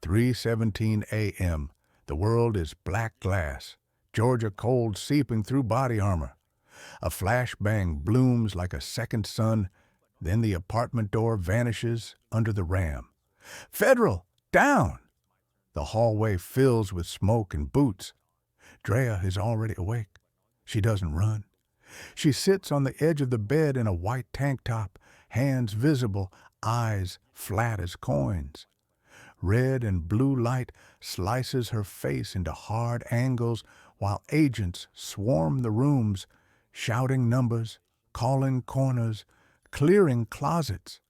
3:17 a.m. The world is black glass. Georgia cold seeping through body armor. A flashbang blooms like a second sun. Then the apartment door vanishes under the ram. Federal! Down! The hallway fills with smoke and boots. Drea is already awake. She doesn't run. She sits on the edge of the bed in a white tank top, hands visible, eyes flat as coins. Red and blue light slices her face into hard angles while agents swarm the rooms, shouting numbers, calling corners, clearing closets.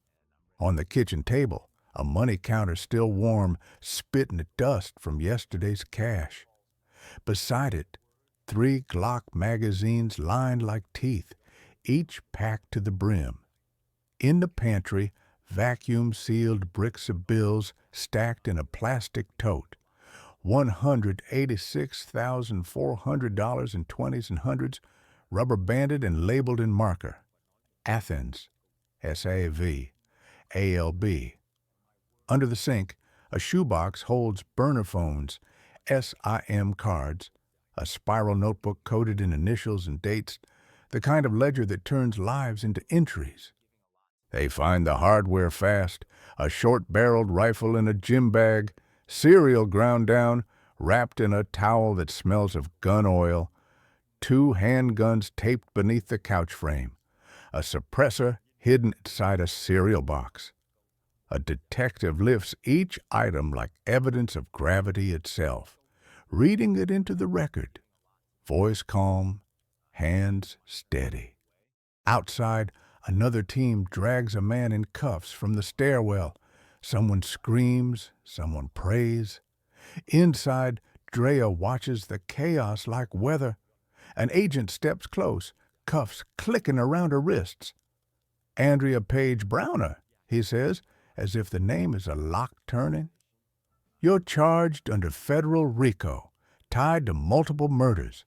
On the kitchen table, a money counter still warm, spitting dust from yesterday's cash. Beside it, 3 Glock magazines lined like teeth, each packed to the brim. In the pantry, vacuum-sealed bricks of bills stacked in a plastic tote. $186,400 in 20s and hundreds, rubber banded and labeled in marker. Athens, SAV, ALB. Under the sink, a shoebox holds burner phones, SIM cards, a spiral notebook coded in initials and dates, the kind of ledger that turns lives into entries. They find the hardware fast, a short-barreled rifle in a gym bag, cereal ground down, wrapped in a towel that smells of gun oil, 2 handguns taped beneath the couch frame, a suppressor hidden inside a cereal box. A detective lifts each item like evidence of gravity itself, reading it into the record. Voice calm, hands steady. Outside, another team drags a man in cuffs from the stairwell. Someone screams, someone prays. Inside, Drea watches the chaos like weather. An agent steps close, cuffs clicking around her wrists. Andrea Paige Browner, he says, as if the name is a lock turning. You're charged under federal RICO, tied to multiple murders.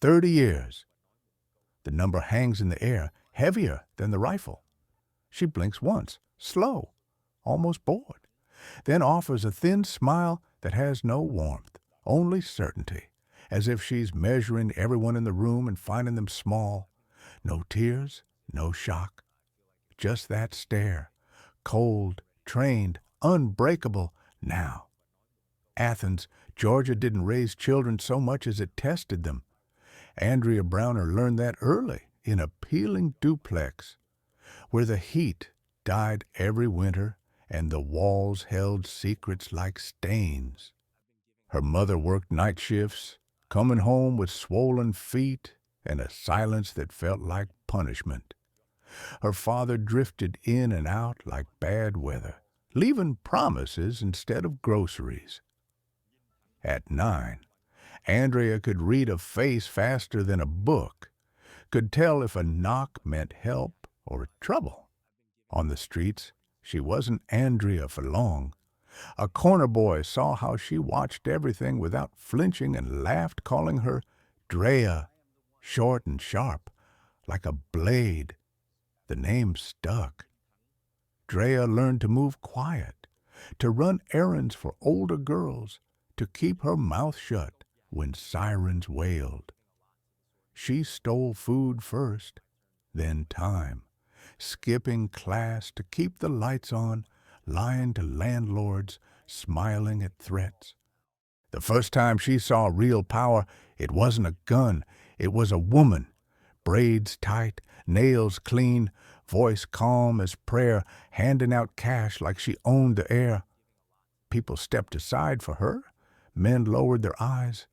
30 years. The number hangs in the air, heavier than the rifle. She blinks once, slow, almost bored, then offers a thin smile that has no warmth, only certainty, as if she's measuring everyone in the room and finding them small. No tears, no shock. Just that stare, cold, trained, unbreakable now. Athens, Georgia didn't raise children so much as it tested them. Andrea Browner learned that early in a peeling duplex, where the heat died every winter and the walls held secrets like stains. Her mother worked night shifts, coming home with swollen feet and a silence that felt like punishment. Her father drifted in and out like bad weather, leaving promises instead of groceries. At 9, Andrea could read a face faster than a book, could tell if a knock meant help or trouble. On the streets, she wasn't Andrea for long. A corner boy saw how she watched everything without flinching and laughed, calling her Drea, short and sharp, like a blade. The name stuck. Drea learned to move quiet, to run errands for older girls, to keep her mouth shut when sirens wailed. She stole food first, then time, skipping class to keep the lights on, lying to landlords, smiling at threats. The first time she saw real power, it wasn't a gun, it was a woman. Braids tight, nails clean, voice calm as prayer, handing out cash like she owned the air. People stepped aside for her. Men lowered their eyes.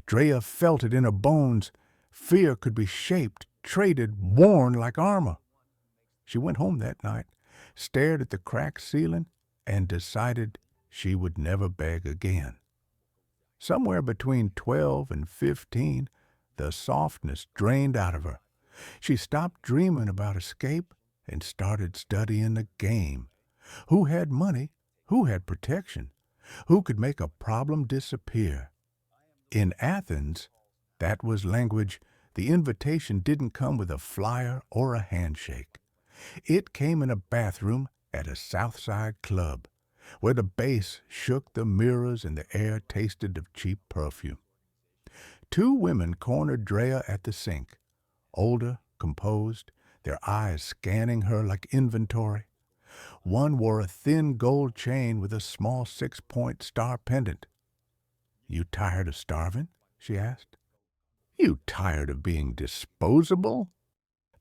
Drea felt it in her bones. Fear could be shaped, traded, worn like armor. She went home that night, stared at the cracked ceiling, and decided she would never beg again. Somewhere between 12 and 15, the softness drained out of her. She stopped dreaming about escape and started studying the game. Who had money? Who had protection? Who could make a problem disappear? In Athens, that was language. The invitation didn't come with a flyer or a handshake. It came in a bathroom at a Southside club. where the bass shook the mirrors and the air tasted of cheap perfume. Two women cornered Drea at the sink, older, composed, their eyes scanning her like inventory. One wore a thin gold chain with a small 6-point star pendant. "You tired of starving?" she asked. "You tired of being disposable?"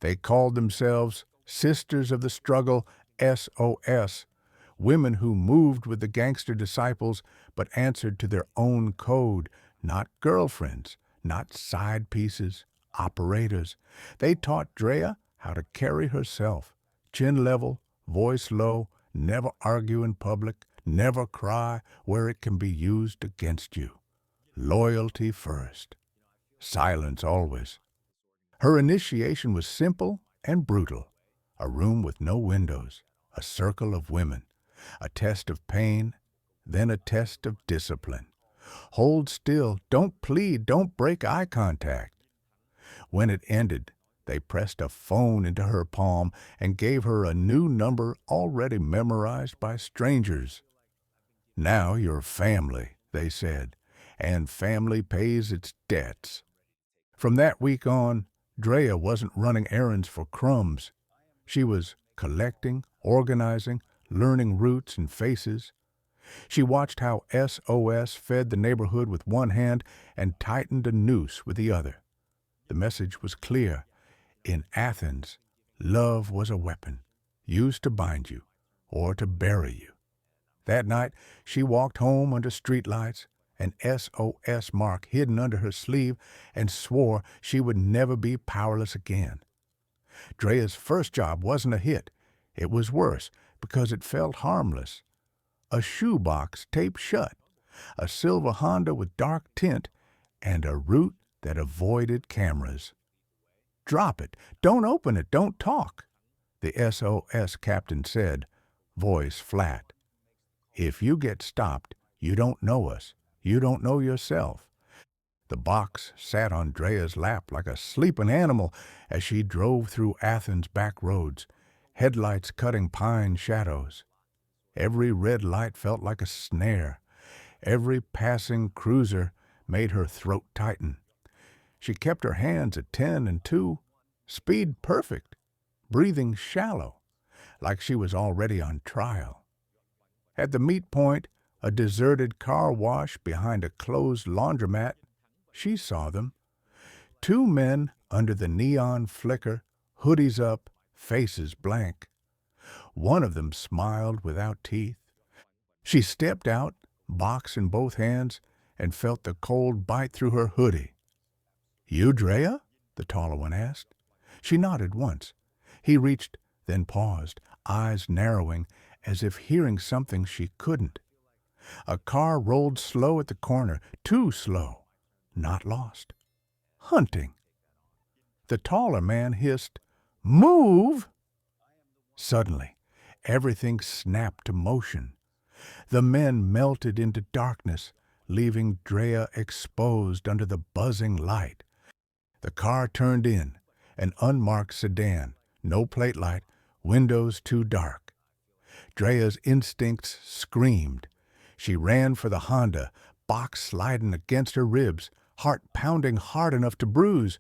They called themselves Sisters of the Struggle, SOS, women who moved with the Gangster Disciples but answered to their own code, not girlfriends, not side pieces, operators. They taught Drea how to carry herself, chin level, voice low, never argue in public, never cry where it can be used against you. Loyalty first. Silence always. Her initiation was simple and brutal. A room with no windows, a circle of women, a test of pain, then a test of discipline. Hold still, don't plead, don't break eye contact. When it ended, they pressed a phone into her palm and gave her a new number already memorized by strangers. "Now you're family," they said, "and family pays its debts." From that week on, Drea wasn't running errands for crumbs. She was collecting, organizing, learning routes and faces. She watched how SOS fed the neighborhood with one hand and tightened a noose with the other. The message was clear. In Athens, love was a weapon, used to bind you or to bury you. That night, she walked home under streetlights, an SOS mark hidden under her sleeve, and swore she would never be powerless again. Drea's first job wasn't a hit. It was worse because it felt harmless. A shoebox taped shut, a silver Honda with dark tint, and a route that avoided cameras. "Drop it. Don't open it. Don't talk," the SOS captain said, voice flat. "If you get stopped, you don't know us. You don't know yourself." The box sat on Drea's lap like a sleeping animal as she drove through Athens' back roads, headlights cutting pine shadows. Every red light felt like a snare. Every passing cruiser made her throat tighten. She kept her hands at 10 and 2, speed perfect, breathing shallow, like she was already on trial. At the meet point, a deserted car wash behind a closed laundromat, she saw them. Two men under the neon flicker, hoodies up, faces blank. One of them smiled without teeth. She stepped out, box in both hands, and felt the cold bite through her hoodie. "You Drea?" the taller one asked. She nodded once. He reached, then paused, eyes narrowing, as if hearing something she couldn't. A car rolled slow at the corner, too slow. Not lost. Hunting. The taller man hissed, "Move!" Suddenly, everything snapped to motion. The men melted into darkness, leaving Drea exposed under the buzzing light. The car turned in, an unmarked sedan, no plate light, windows too dark. Drea's instincts screamed. She ran for the Honda, box sliding against her ribs, heart pounding hard enough to bruise.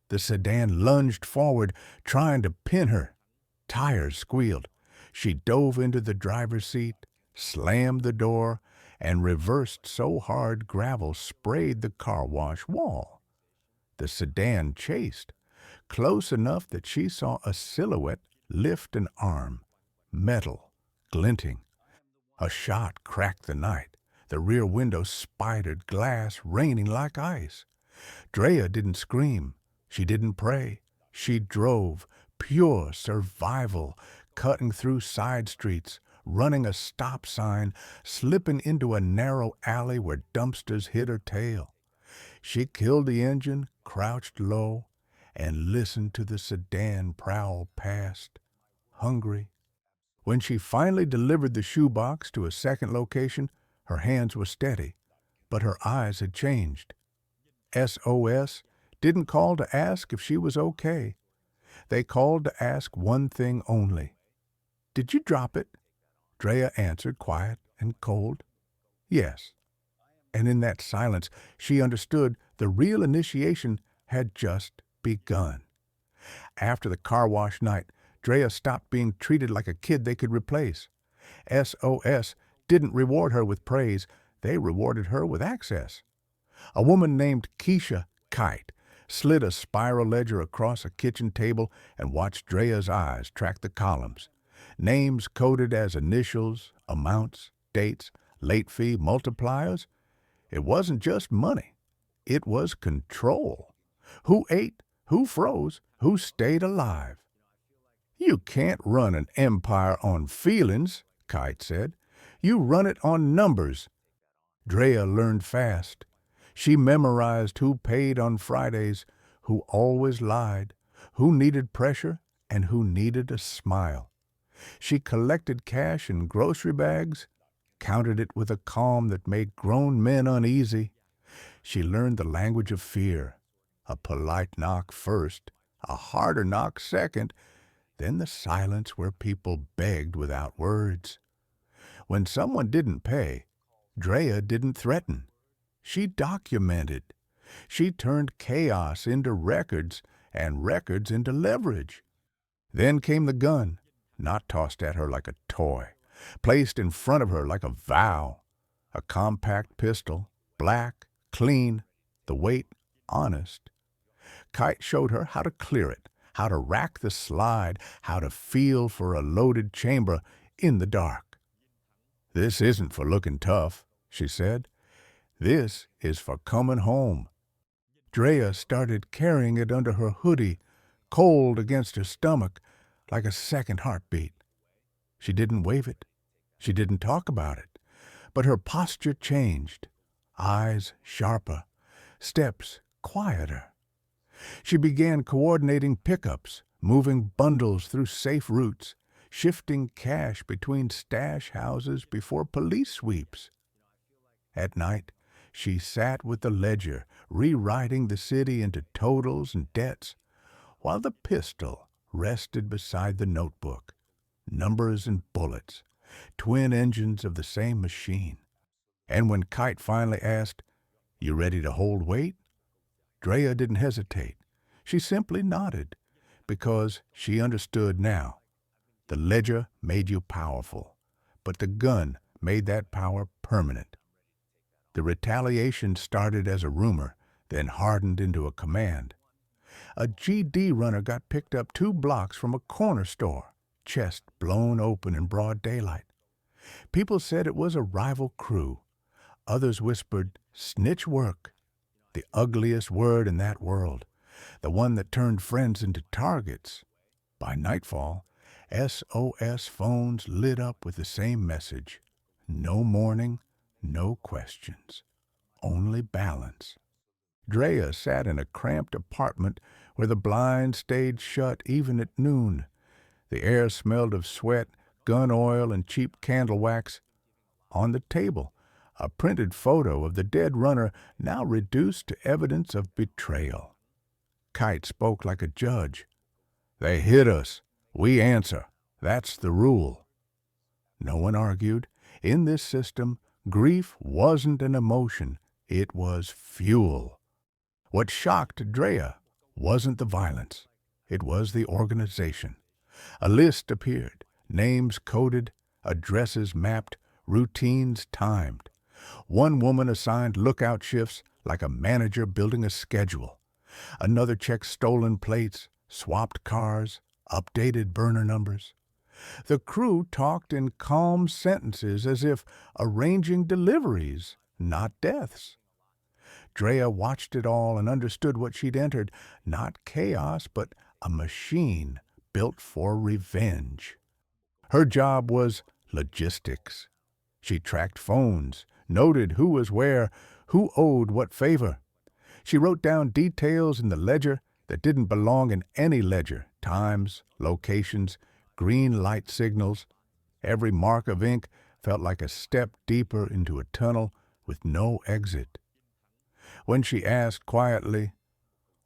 The sedan lunged forward, trying to pin her. Tires squealed. She dove into the driver's seat, slammed the door, and reversed so hard gravel sprayed the car wash wall. The sedan chased, close enough that she saw a silhouette lift an arm, metal, glinting. A shot cracked the night. The rear window spidered glass, raining like ice. Drea didn't scream. She didn't pray. She drove, pure survival, cutting through side streets, running a stop sign, slipping into a narrow alley where dumpsters hid her tail. She killed the engine, crouched low, and listened to the sedan prowl past, hungry. When she finally delivered the shoebox to a second location, her hands were steady, but her eyes had changed. SOS didn't call to ask if she was okay. They called to ask one thing only. "Did you drop it?" Drea answered, quiet and cold, yes. And in that silence, she understood the real initiation had just begun. After the car wash night, Drea stopped being treated like a kid they could replace. SOS didn't reward her with praise, they rewarded her with access. A woman named Keisha Kite slid a spiral ledger across a kitchen table and watched Drea's eyes track the columns. Names coded as initials, amounts, dates, late fee, multipliers. It wasn't just money. It was control. Who ate, who froze, who stayed alive. You can't run an empire on feelings, Kite said. You run it on numbers. Drea learned fast. She memorized who paid on Fridays, who always lied, who needed pressure, and who needed a smile. She collected cash in grocery bags, counted it with a calm that made grown men uneasy. She learned the language of fear. A polite knock first, a harder knock second, then the silence where people begged without words. When someone didn't pay, Drea didn't threaten. She documented. She turned chaos into records and records into leverage. Then came the gun, not tossed at her like a toy, placed in front of her like a vow. A compact pistol, black, clean, the weight honest. Kite showed her how to clear it, how to rack the slide, how to feel for a loaded chamber in the dark. This isn't for looking tough, she said. This is for coming home. Drea started carrying it under her hoodie, cold against her stomach, like a second heartbeat. She didn't wave it. She didn't talk about it. But her posture changed. Eyes sharper, steps quieter. She began coordinating pickups, moving bundles through safe routes, shifting cash between stash houses before police sweeps. At night, she sat with the ledger, rewriting the city into totals and debts, while the pistol rested beside the notebook. Numbers and bullets, twin engines of the same machine. And when Kite finally asked, "You ready to hold weight?" Drea didn't hesitate. She simply nodded, because she understood now. The ledger made you powerful, but the gun made that power permanent. The retaliation started as a rumor, then hardened into a command. A GD runner got picked up 2 blocks from a corner store, chest blown open in broad daylight. People said it was a rival crew. Others whispered, "Snitch work," the ugliest word in that world, the one that turned friends into targets. By nightfall, SOS phones lit up with the same message. No mourning, no questions, only balance. Drea sat in a cramped apartment where the blinds stayed shut even at noon. The air smelled of sweat, gun oil, and cheap candle wax. On the table, a printed photo of the dead runner now reduced to evidence of betrayal. Kite spoke like a judge. "They hit us. We answer. That's the rule." No one argued. In this system, grief wasn't an emotion. It was fuel. What shocked Drea wasn't the violence. It was the organization. A list appeared, names coded, addresses mapped, routines timed. One woman assigned lookout shifts like a manager building a schedule. Another checked stolen plates, swapped cars, updated burner numbers. The crew talked in calm sentences as if arranging deliveries, not deaths. Drea watched it all and understood what she'd entered, not chaos, but a machine built for revenge. Her job was logistics. She tracked phones, noted who was where, who owed what favor. She wrote down details in the ledger that didn't belong in any ledger, times, locations, green light signals. Every mark of ink felt like a step deeper into a tunnel with no exit. When she asked quietly,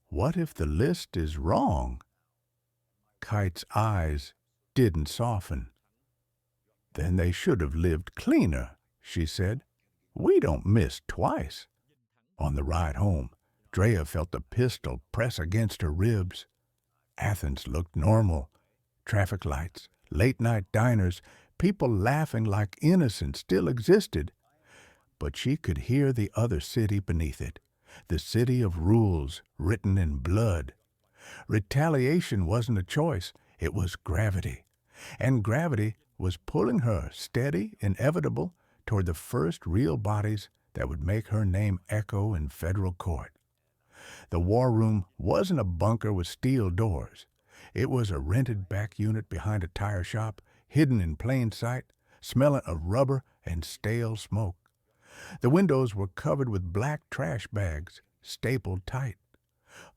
"What if the list is wrong?" Kite's eyes didn't soften. Then they should have lived cleaner, she said. We don't miss twice. On the ride home, Drea felt the pistol press against her ribs. Athens looked normal. Traffic lights, late-night diners, people laughing like innocence still existed. But she could hear the other city beneath it, the city of rules written in blood. Retaliation wasn't a choice, it was gravity. And gravity was pulling her, steady, inevitable, toward the first real bodies that would make her name echo in federal court. The war room wasn't a bunker with steel doors. It was a rented back unit behind a tire shop, hidden in plain sight, smelling of rubber and stale smoke. The windows were covered with black trash bags, stapled tight.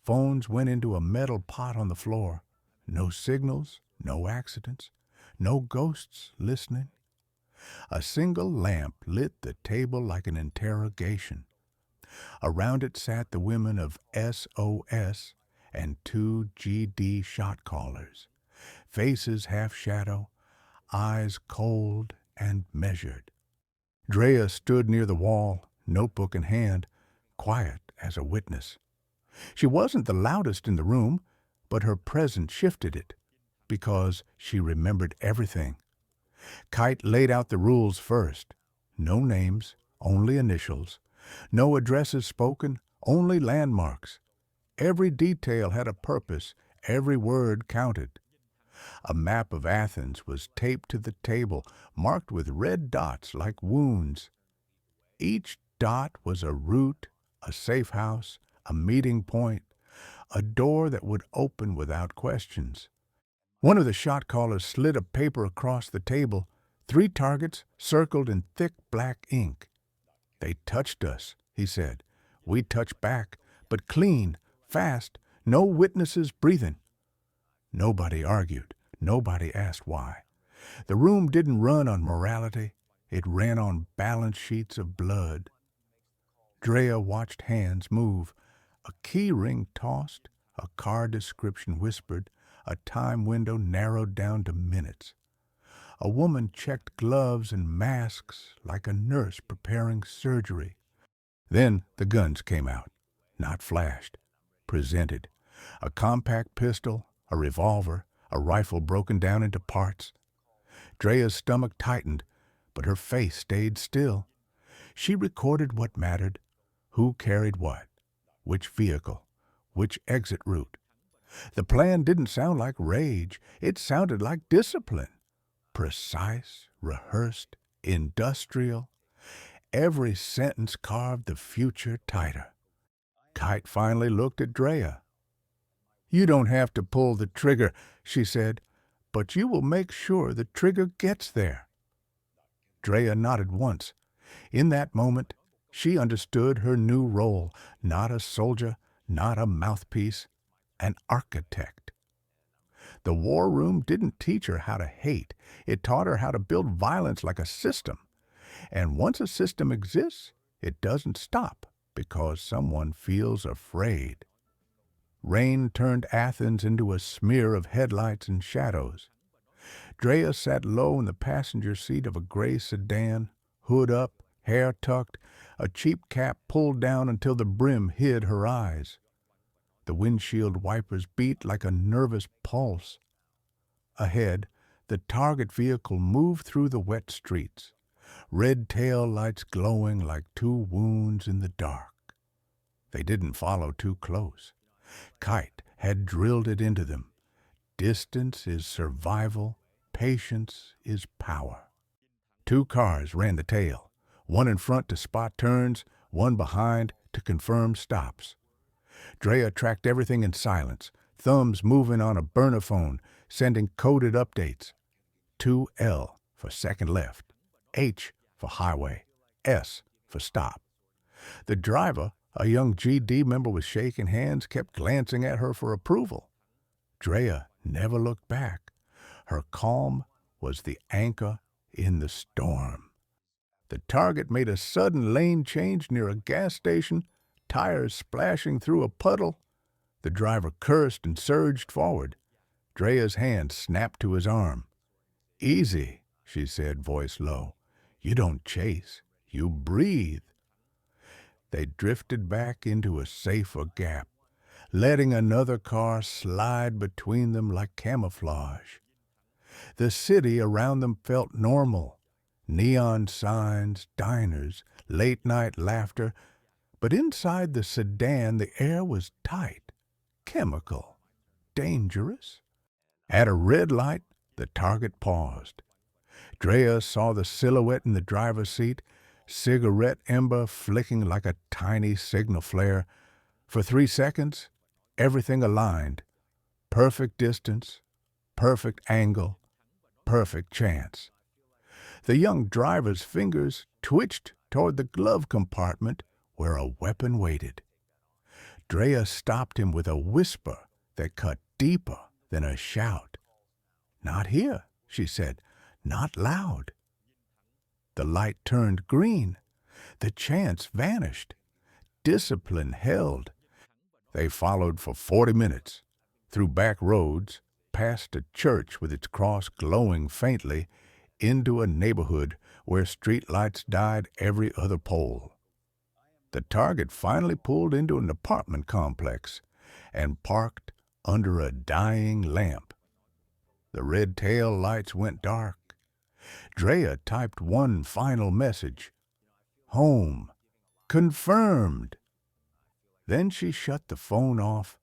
Phones went into a metal pot on the floor. No signals, no accidents, no ghosts listening. A single lamp lit the table like an interrogation. Around it sat the women of SOS and 2 GD shot callers, faces half shadow, eyes cold and measured. Drea stood near the wall, notebook in hand, quiet as a witness. She wasn't the loudest in the room, but her presence shifted it, because she remembered everything. Kite laid out the rules first. No names, only initials. No addresses spoken, only landmarks. Every detail had a purpose, every word counted. A map of Athens was taped to the table, marked with red dots like wounds. Each dot was a route, a safe house, a meeting point, a door that would open without questions. One of the shot callers slid a paper across the table, 3 targets circled in thick black ink. They touched us, he said. We touched back, but clean, fast, no witnesses breathing. Nobody argued. Nobody asked why. The room didn't run on morality. It ran on balance sheets of blood. Drea watched hands move. A key ring tossed, a car description whispered, a time window narrowed down to minutes. A woman checked gloves and masks like a nurse preparing surgery. Then the guns came out, not flashed, presented. A compact pistol, a revolver, a rifle broken down into parts. Drea's stomach tightened, but her face stayed still. She recorded what mattered, who carried what, which vehicle, which exit route. The plan didn't sound like rage. It sounded like discipline. Precise, rehearsed, industrial. Every sentence carved the future tighter. Kite finally looked at Drea. You don't have to pull the trigger, she said, but you will make sure the trigger gets there. Drea nodded once. In that moment, she understood her new role, not a soldier, not a mouthpiece, an architect. The war room didn't teach her how to hate. It taught her how to build violence like a system. And once a system exists, it doesn't stop because someone feels afraid. Rain turned Athens into a smear of headlights and shadows. Drea sat low in the passenger seat of a gray sedan, hood up, hair tucked, a cheap cap pulled down until the brim hid her eyes. The windshield wipers beat like a nervous pulse. Ahead, the target vehicle moved through the wet streets, red tail lights glowing like 2 wounds in the dark. They didn't follow too close. Kite had drilled it into them. Distance is survival, patience is power. 2 cars ran the tail, one in front to spot turns, one behind to confirm stops. Drea tracked everything in silence, thumbs moving on a burner phone, sending coded updates. 2L for second left, H for highway, S for stop. The driver, a young GD member with shaking hands, kept glancing at her for approval. Drea never looked back. Her calm was the anchor in the storm. The target made a sudden lane change near a gas station, tires splashing through a puddle. The driver cursed and surged forward. Drea's hand snapped to his arm. Easy, she said, voice low. You don't chase, you breathe. They drifted back into a safer gap, letting another car slide between them like camouflage. The city around them felt normal. Neon signs, diners, late-night laughter. But inside the sedan, the air was tight, chemical, dangerous. At a red light, the target paused. Drea saw the silhouette in the driver's seat, cigarette ember flicking like a tiny signal flare. For 3 seconds, everything aligned. Perfect distance, perfect angle, perfect chance. The young driver's fingers twitched toward the glove compartment where a weapon waited. Drea stopped him with a whisper that cut deeper than a shout. Not here, she said, not loud. The light turned green. The chance vanished. Discipline held. They followed for 40 minutes, through back roads, past a church with its cross glowing faintly, into a neighborhood where streetlights died every other pole. The target finally pulled into an apartment complex and parked under a dying lamp. The red tail lights went dark. Drea typed one final message. Home. Confirmed. Then she shut the phone off,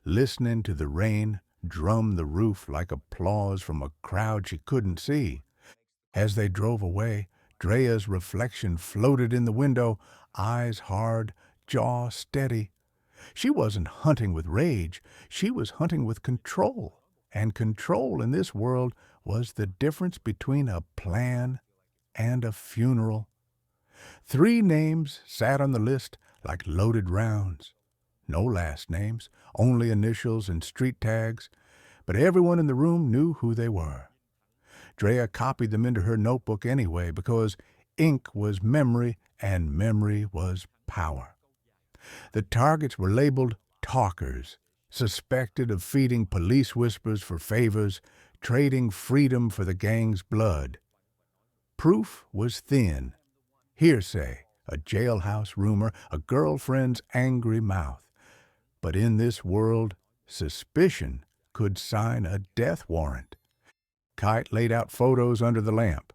listening to the rain drum the roof like applause from a crowd she couldn't see. As they drove away, Drea's reflection floated in the window, eyes hard, jaw steady. She wasn't hunting with rage. She was hunting with control. And control in this world was the difference between a plan and a funeral. 3 names sat on the list like loaded rounds. No last names, only initials and street tags, but everyone in the room knew who they were. Drea copied them into her notebook anyway because ink was memory and memory was power. The targets were labeled talkers, suspected of feeding police whispers for favors, trading freedom for the gang's blood. Proof was thin. Hearsay, a jailhouse rumor, a girlfriend's angry mouth. But in this world, suspicion could sign a death warrant. Kite laid out photos under the lamp.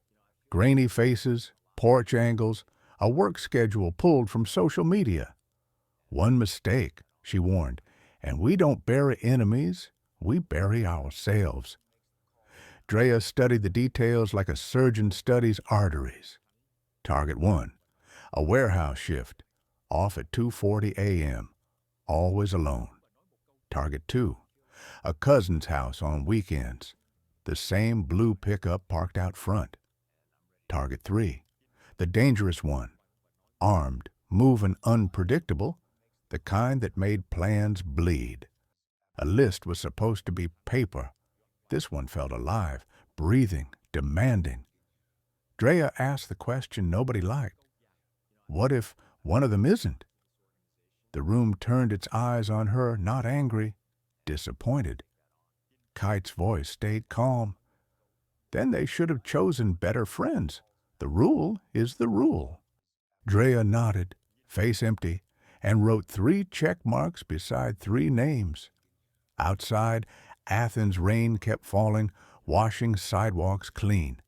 Grainy faces, porch angles, a work schedule pulled from social media. One mistake, she warned, and we don't bury enemies, we bury ourselves. Drea studied the details like a surgeon studies arteries. Target 1, a warehouse shift, off at 2:40 a.m., always alone. Target 2, a cousin's house on weekends, the same blue pickup parked out front. Target 3, the dangerous one, armed, moving unpredictable, the kind that made plans bleed. A list was supposed to be paper. This one felt alive, breathing, demanding. Drea asked the question nobody liked. What if one of them isn't? The room turned its eyes on her, not angry, disappointed. Kite's voice stayed calm. Then they should have chosen better friends. The rule is the rule. Drea nodded, face empty, and wrote 3 check marks beside 3 names. Outside, Athens' rain kept falling, washing sidewalks clean.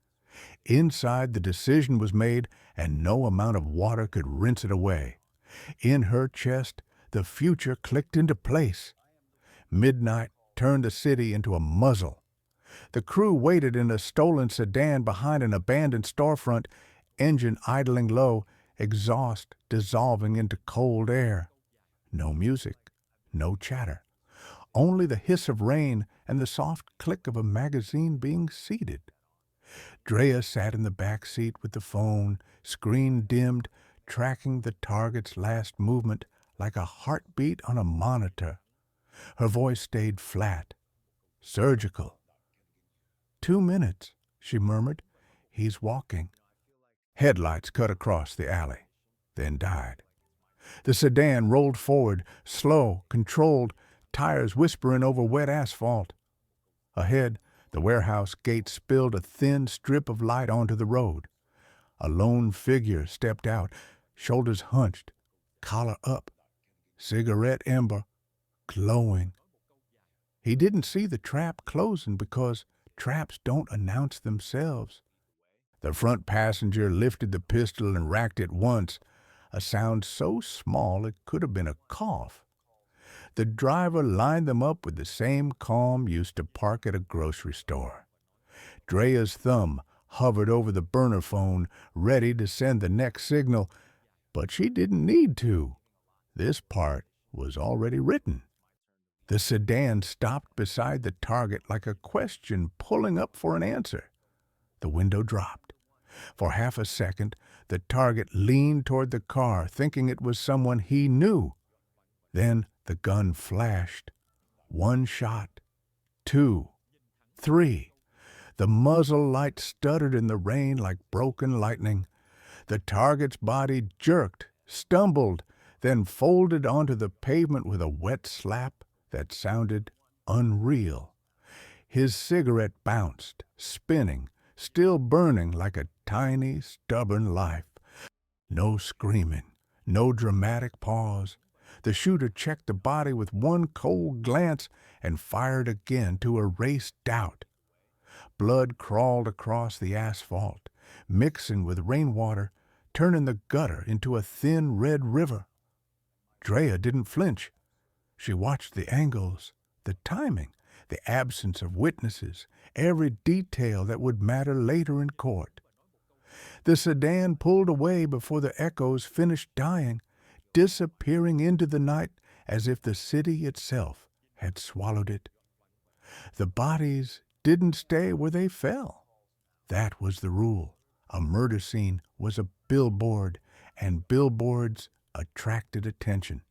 Inside, the decision was made, and no amount of water could rinse it away. In her chest, the future clicked into place. Midnight turned the city into a muzzle. The crew waited in a stolen sedan behind an abandoned storefront, engine idling low, exhaust dissolving into cold air. No music, no chatter. Only the hiss of rain and the soft click of a magazine being seated. Drea sat in the back seat with the phone, screen dimmed, tracking the target's last movement like a heartbeat on a monitor. Her voice stayed flat, surgical. 2 minutes, she murmured. He's walking. Headlights cut across the alley, then died. The sedan rolled forward, slow, controlled, tires whispering over wet asphalt. Ahead, The warehouse gate spilled a thin strip of light onto the road. A lone figure stepped out, shoulders hunched, collar up, cigarette ember glowing. He didn't see the trap closing because traps don't announce themselves. The front passenger lifted the pistol and racked it once, a sound so small it could have been a cough. The driver lined them up with the same calm used to park at a grocery store. Drea's thumb hovered over the burner phone, ready to send the next signal, but she didn't need to. This part was already written. The sedan stopped beside the target like a question pulling up for an answer. The window dropped. For half a second, the target leaned toward the car, thinking it was someone he knew. Then the gun flashed. One shot, two, three. The muzzle light stuttered in the rain like broken lightning. The target's body jerked, stumbled, then folded onto the pavement with a wet slap that sounded unreal. His cigarette bounced, spinning, still burning like a tiny, stubborn life. No screaming, no dramatic pause. The shooter checked the body with one cold glance and fired again to erase doubt. Blood crawled across the asphalt, mixing with rainwater, turning the gutter into a thin red river. Drea didn't flinch. She watched the angles, the timing, the absence of witnesses, every detail that would matter later in court. The sedan pulled away before the echoes finished dying, disappearing into the night as if the city itself had swallowed it. The bodies didn't stay where they fell. That was the rule. A murder scene was a billboard, and billboards attracted attention.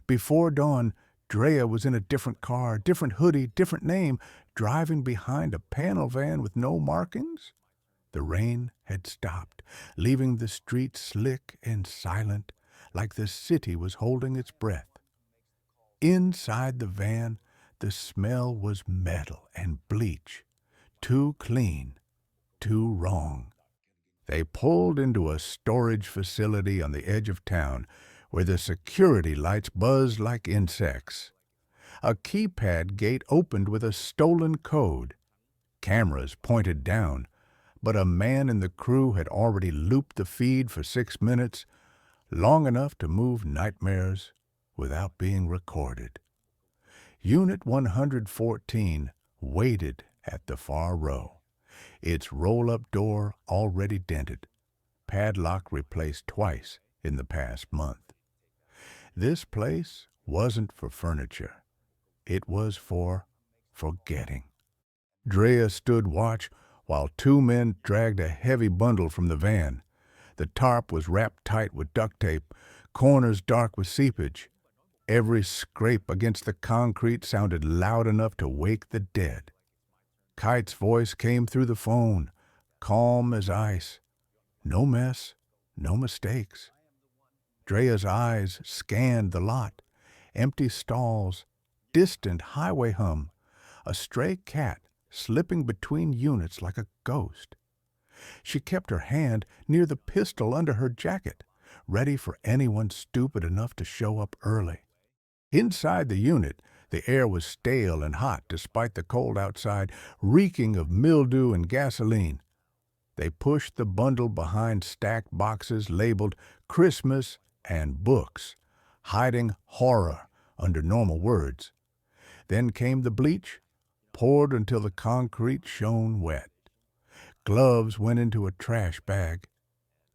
Before dawn, Drea was in a different car, different hoodie, different name, driving behind a panel van with no markings. The rain had stopped, leaving the street slick and silent, like the city was holding its breath. Inside the van, the smell was metal and bleach. Too clean, too wrong. They pulled into a storage facility on the edge of town where the security lights buzzed like insects. A keypad gate opened with a stolen code. Cameras pointed down, but a man in the crew had already looped the feed for 6 minutes, long enough to move nightmares without being recorded. Unit 114 waited at the far row, its roll-up door already dented, padlock replaced twice in the past month. This place wasn't for furniture. It was for forgetting. Drea stood watch while 2 men dragged a heavy bundle from the van. The tarp was wrapped tight with duct tape, corners dark with seepage. Every scrape against the concrete sounded loud enough to wake the dead. Kite's voice came through the phone, calm as ice. No mess, no mistakes. Drea's eyes scanned the lot. Empty stalls, distant highway hum, a stray cat slipping between units like a ghost. She kept her hand near the pistol under her jacket, ready for anyone stupid enough to show up early. Inside the unit, the air was stale and hot despite the cold outside, reeking of mildew and gasoline. They pushed the bundle behind stacked boxes labeled Christmas and books, hiding horror under normal words. Then came the bleach, poured until the concrete shone wet. Gloves went into a trash bag.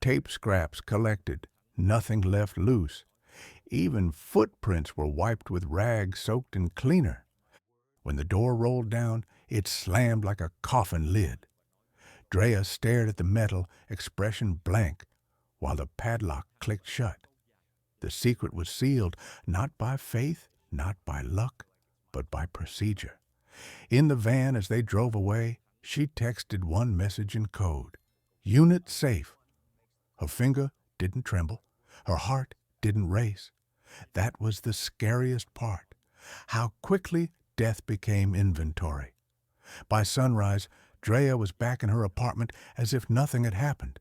Tape scraps collected, nothing left loose. Even footprints were wiped with rags soaked in cleaner. When the door rolled down, it slammed like a coffin lid. Drea stared at the metal, expression blank, while the padlock clicked shut. The secret was sealed, not by faith, not by luck, but by procedure. In the van as they drove away, she texted one message in code. Unit safe. Her finger didn't tremble. Her heart didn't race. That was the scariest part. How quickly death became inventory. By sunrise, Drea was back in her apartment as if nothing had happened.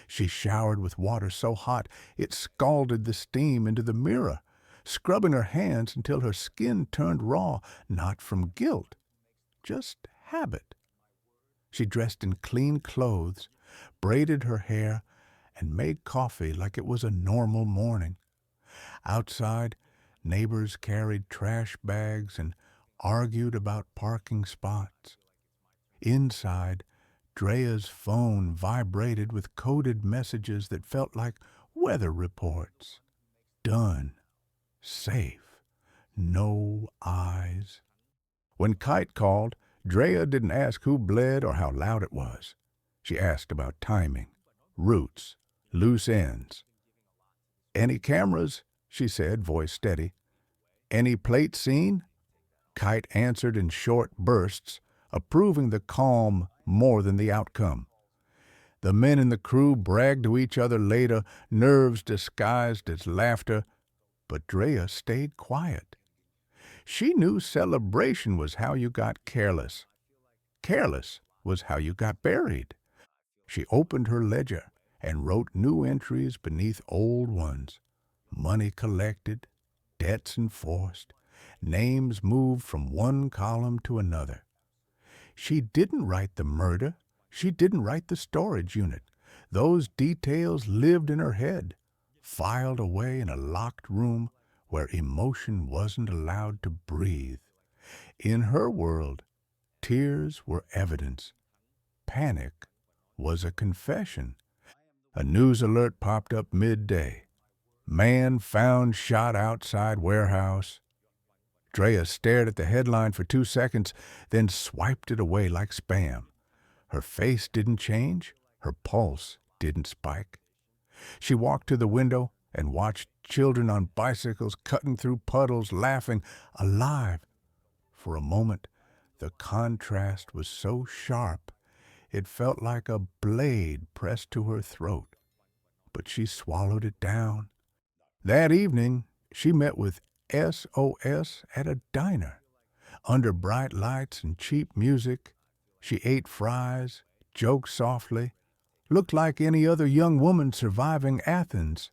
She showered with water so hot it scalded the steam into the mirror, scrubbing her hands until her skin turned raw, not from guilt, just habit. She dressed in clean clothes, braided her hair, and made coffee like it was a normal morning. Outside, neighbors carried trash bags and argued about parking spots. Inside, Drea's phone vibrated with coded messages that felt like weather reports. Done. Safe. No eyes. When Kite called, Drea didn't ask who bled or how loud it was. She asked about timing, routes, loose ends. "Any cameras?" she said, voice steady. "Any plate seen?" Kite answered in short bursts, approving the calm more than the outcome. The men in the crew bragged to each other later, nerves disguised as laughter, but Drea stayed quiet. She knew celebration was how you got careless. Careless was how you got buried. She opened her ledger and wrote new entries beneath old ones. Money collected, debts enforced, names moved from one column to another. She didn't write the murder. She didn't write the storage unit. Those details lived in her head, filed away in a locked room where emotion wasn't allowed to breathe. In her world, tears were evidence. Panic was a confession. A news alert popped up midday. Man found shot outside warehouse. Drea stared at the headline for 2 seconds, then swiped it away like spam. Her face didn't change. Her pulse didn't spike. She walked to the window and watched children on bicycles cutting through puddles, laughing, alive. For a moment, the contrast was so sharp, it felt like a blade pressed to her throat. But she swallowed it down. That evening, she met with SOS at a diner. Under bright lights and cheap music, she ate fries, joked softly, looked like any other young woman surviving Athens.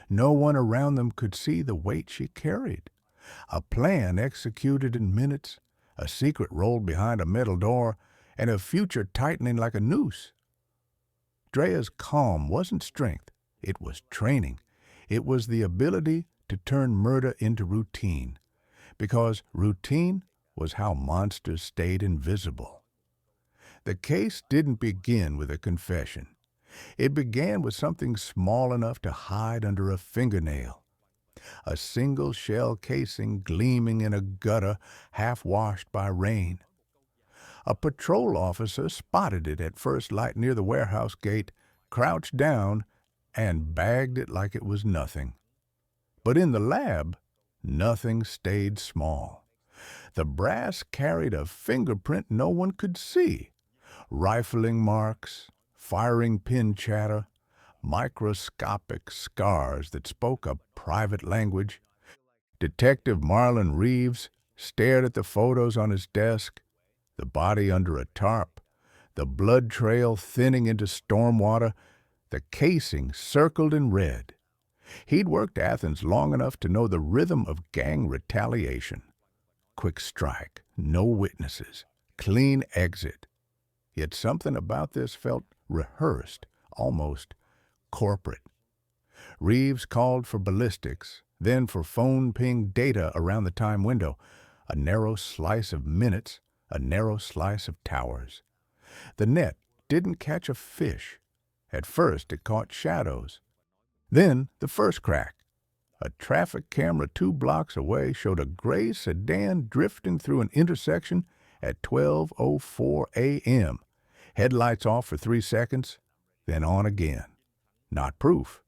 No one around them could see the weight she carried. A plan executed in minutes, a secret rolled behind a metal door, and a future tightening like a noose. Drea's calm wasn't strength, it was training. It was the ability to turn murder into routine, because routine was how monsters stayed invisible. The case didn't begin with a confession. It began with something small enough to hide under a fingernail. A single shell casing gleaming in a gutter half washed by rain. A patrol officer spotted it at first light near the warehouse gate, crouched down, and bagged it like it was nothing. But in the lab, nothing stayed small. The brass carried a fingerprint no one could see. Rifling marks, firing pin chatter, microscopic scars that spoke a private language. Detective Marlon Reeves stared at the photos on his desk, the body under a tarp, the blood trail thinning into storm water, the casing circled in red. He'd worked Athens long enough to know the rhythm of gang retaliation. Quick strike, no witnesses, clean exit. Yet something about this felt rehearsed, almost corporate. Reeves called for ballistics, then for phone ping data around the time window, a narrow slice of minutes, a narrow slice of towers. The net didn't catch a fish. At first it caught shadows. Then the first crack. A traffic camera 2 blocks away showed a gray sedan drifting through an intersection at 12:04 a.m. Headlights off for 3 seconds, then on again. Not proof.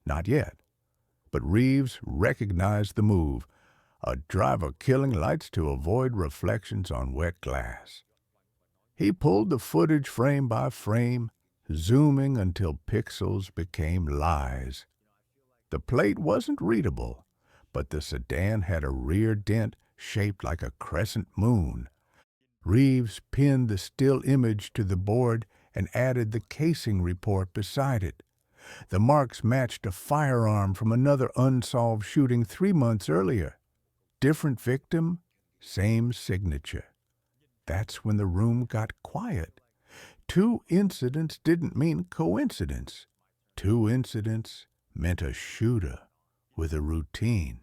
Not yet. But Reeves recognized the move. A driver killing lights to avoid reflections on wet glass. He pulled the footage frame by frame, zooming until pixels became lies. The plate wasn't readable, but the sedan had a rear dent shaped like a crescent moon. Reeves pinned the still image to the board and added the casing report beside it. The marks matched a firearm from another unsolved shooting 3 months earlier. Different victim, same signature. That's when the room got quiet. 2 incidents didn't mean coincidence. 2 incidents meant a shooter with a routine.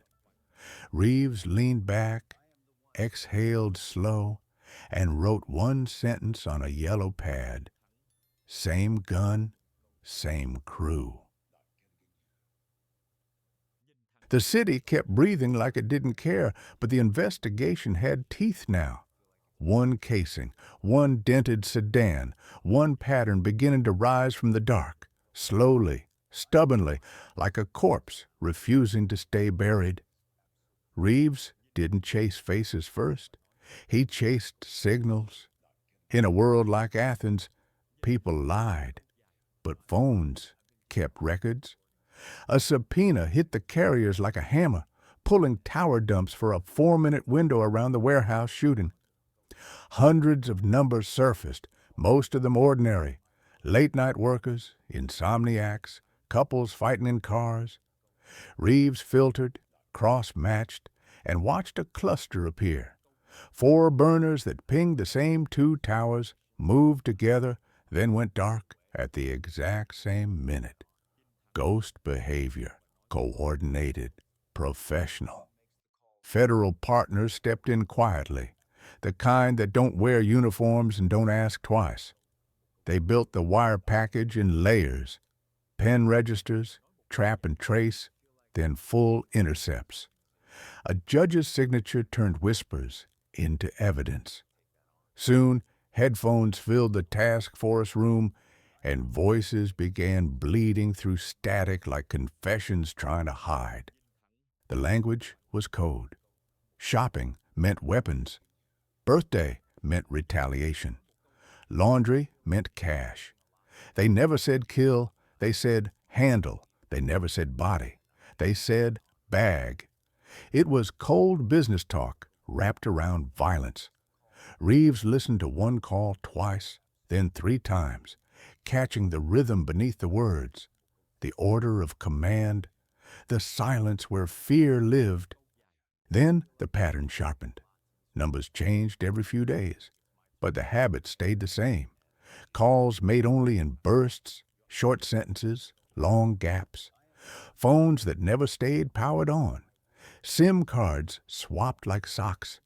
Reeves leaned back, exhaled slow, and wrote one sentence on a yellow pad. Same gun, same crew. The city kept breathing like it didn't care, but the investigation had teeth now. One casing, one dented sedan, one pattern beginning to rise from the dark, slowly, stubbornly, like a corpse refusing to stay buried. Reeves didn't chase faces first. He chased signals. In a world like Athens, people lied, but phones kept records. A subpoena hit the carriers like a hammer, pulling tower dumps for a 4-minute window around the warehouse shooting. Hundreds of numbers surfaced, most of them ordinary. Late-night workers, insomniacs, couples fighting in cars. Reeves filtered, cross-matched, and watched a cluster appear. 4 burners that pinged the same 2 towers, moved together, then went dark at the exact same minute. Ghost behavior, coordinated, professional. Federal partners stepped in quietly, the kind that don't wear uniforms and don't ask twice. They built the wire package in layers, pen registers, trap and trace, then full intercepts. A judge's signature turned whispers into evidence. Soon, headphones filled the task force room, and voices began bleeding through static like confessions trying to hide. The language was code. Shopping meant weapons. Birthday meant retaliation. Laundry meant cash. They never said kill, they said handle. They never said body. They said bag. It was cold business talk wrapped around violence. Reeves listened to one call twice, then 3 times, catching the rhythm beneath the words, the order of command, the silence where fear lived. Then the pattern sharpened. Numbers changed every few days, but the habit stayed the same. Calls made only in bursts, short sentences, long gaps. Phones that never stayed powered on. SIM cards swapped like socks.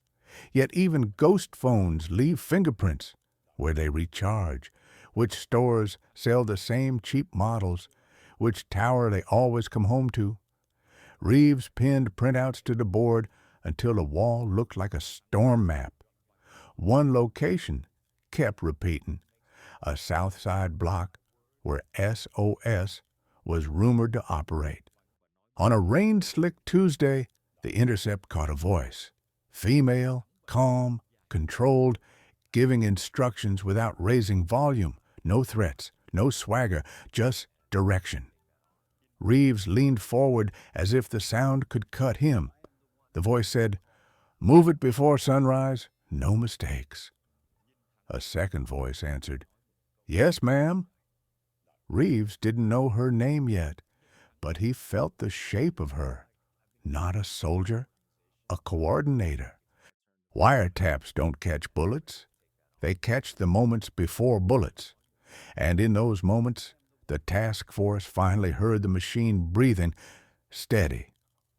Yet even ghost phones leave fingerprints where they recharge, which stores sell the same cheap models, which tower they always come home to. Reeves pinned printouts to the board until the wall looked like a storm map. One location kept repeating, a South Side block where SOS was rumored to operate. On a rain-slick Tuesday, the intercept caught a voice. Female, calm, controlled, giving instructions without raising volume. No threats, no swagger, just direction. Reeves leaned forward as if the sound could cut him. The voice said, "Move it before sunrise, no mistakes." A second voice answered, "Yes, ma'am." Reeves didn't know her name yet, but he felt the shape of her. Not a soldier, a coordinator. Wiretaps don't catch bullets. They catch the moments before bullets. And in those moments, the task force finally heard the machine breathing, steady,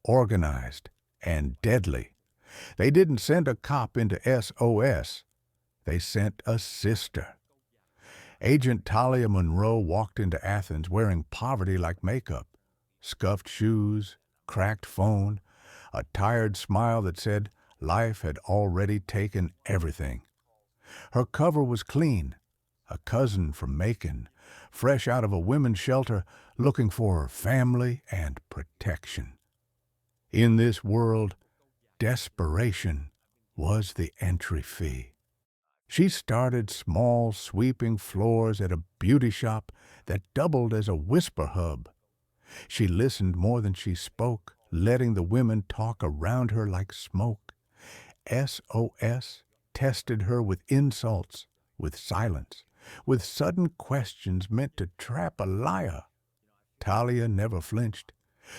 organized, and deadly. They didn't send a cop into SOS. They sent a sister. Agent Talia Monroe walked into Athens wearing poverty like makeup. Scuffed shoes, cracked phone, a tired smile that said life had already taken everything. Her cover was clean, a cousin from Macon, fresh out of a women's shelter looking for family and protection. In this world, desperation was the entry fee. She started small, sweeping floors at a beauty shop that doubled as a whisper hub. She listened more than she spoke, letting the women talk around her like smoke. SOS tested her with insults, with silence, with sudden questions meant to trap a liar. Talia never flinched.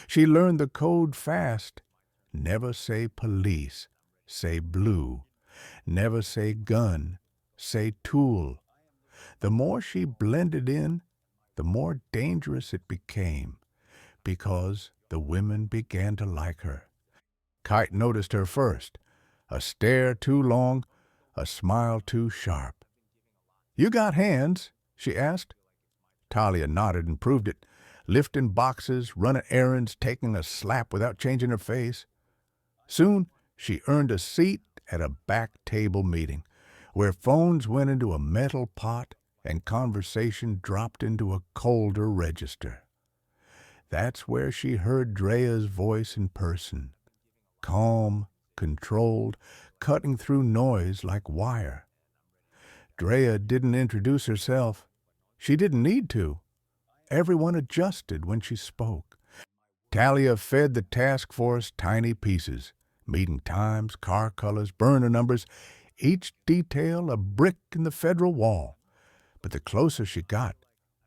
She learned the code fast. Never say police, say blue. Never say gun, say tool. The more she blended in, the more dangerous it became, because the women began to like her. Kite noticed her first. A stare too long, a smile too sharp. "You got hands?" she asked. Talia nodded and proved it, lifting boxes, running errands, taking a slap without changing her face. Soon she earned a seat at a back table meeting, where phones went into a metal pot and conversation dropped into a colder register. That's where she heard Drea's voice in person, calm, controlled, cutting through noise like wire. Drea didn't introduce herself. She didn't need to. Everyone adjusted when she spoke. Talia fed the task force tiny pieces, meeting times, car colors, burner numbers, each detail a brick in the federal wall. But the closer she got,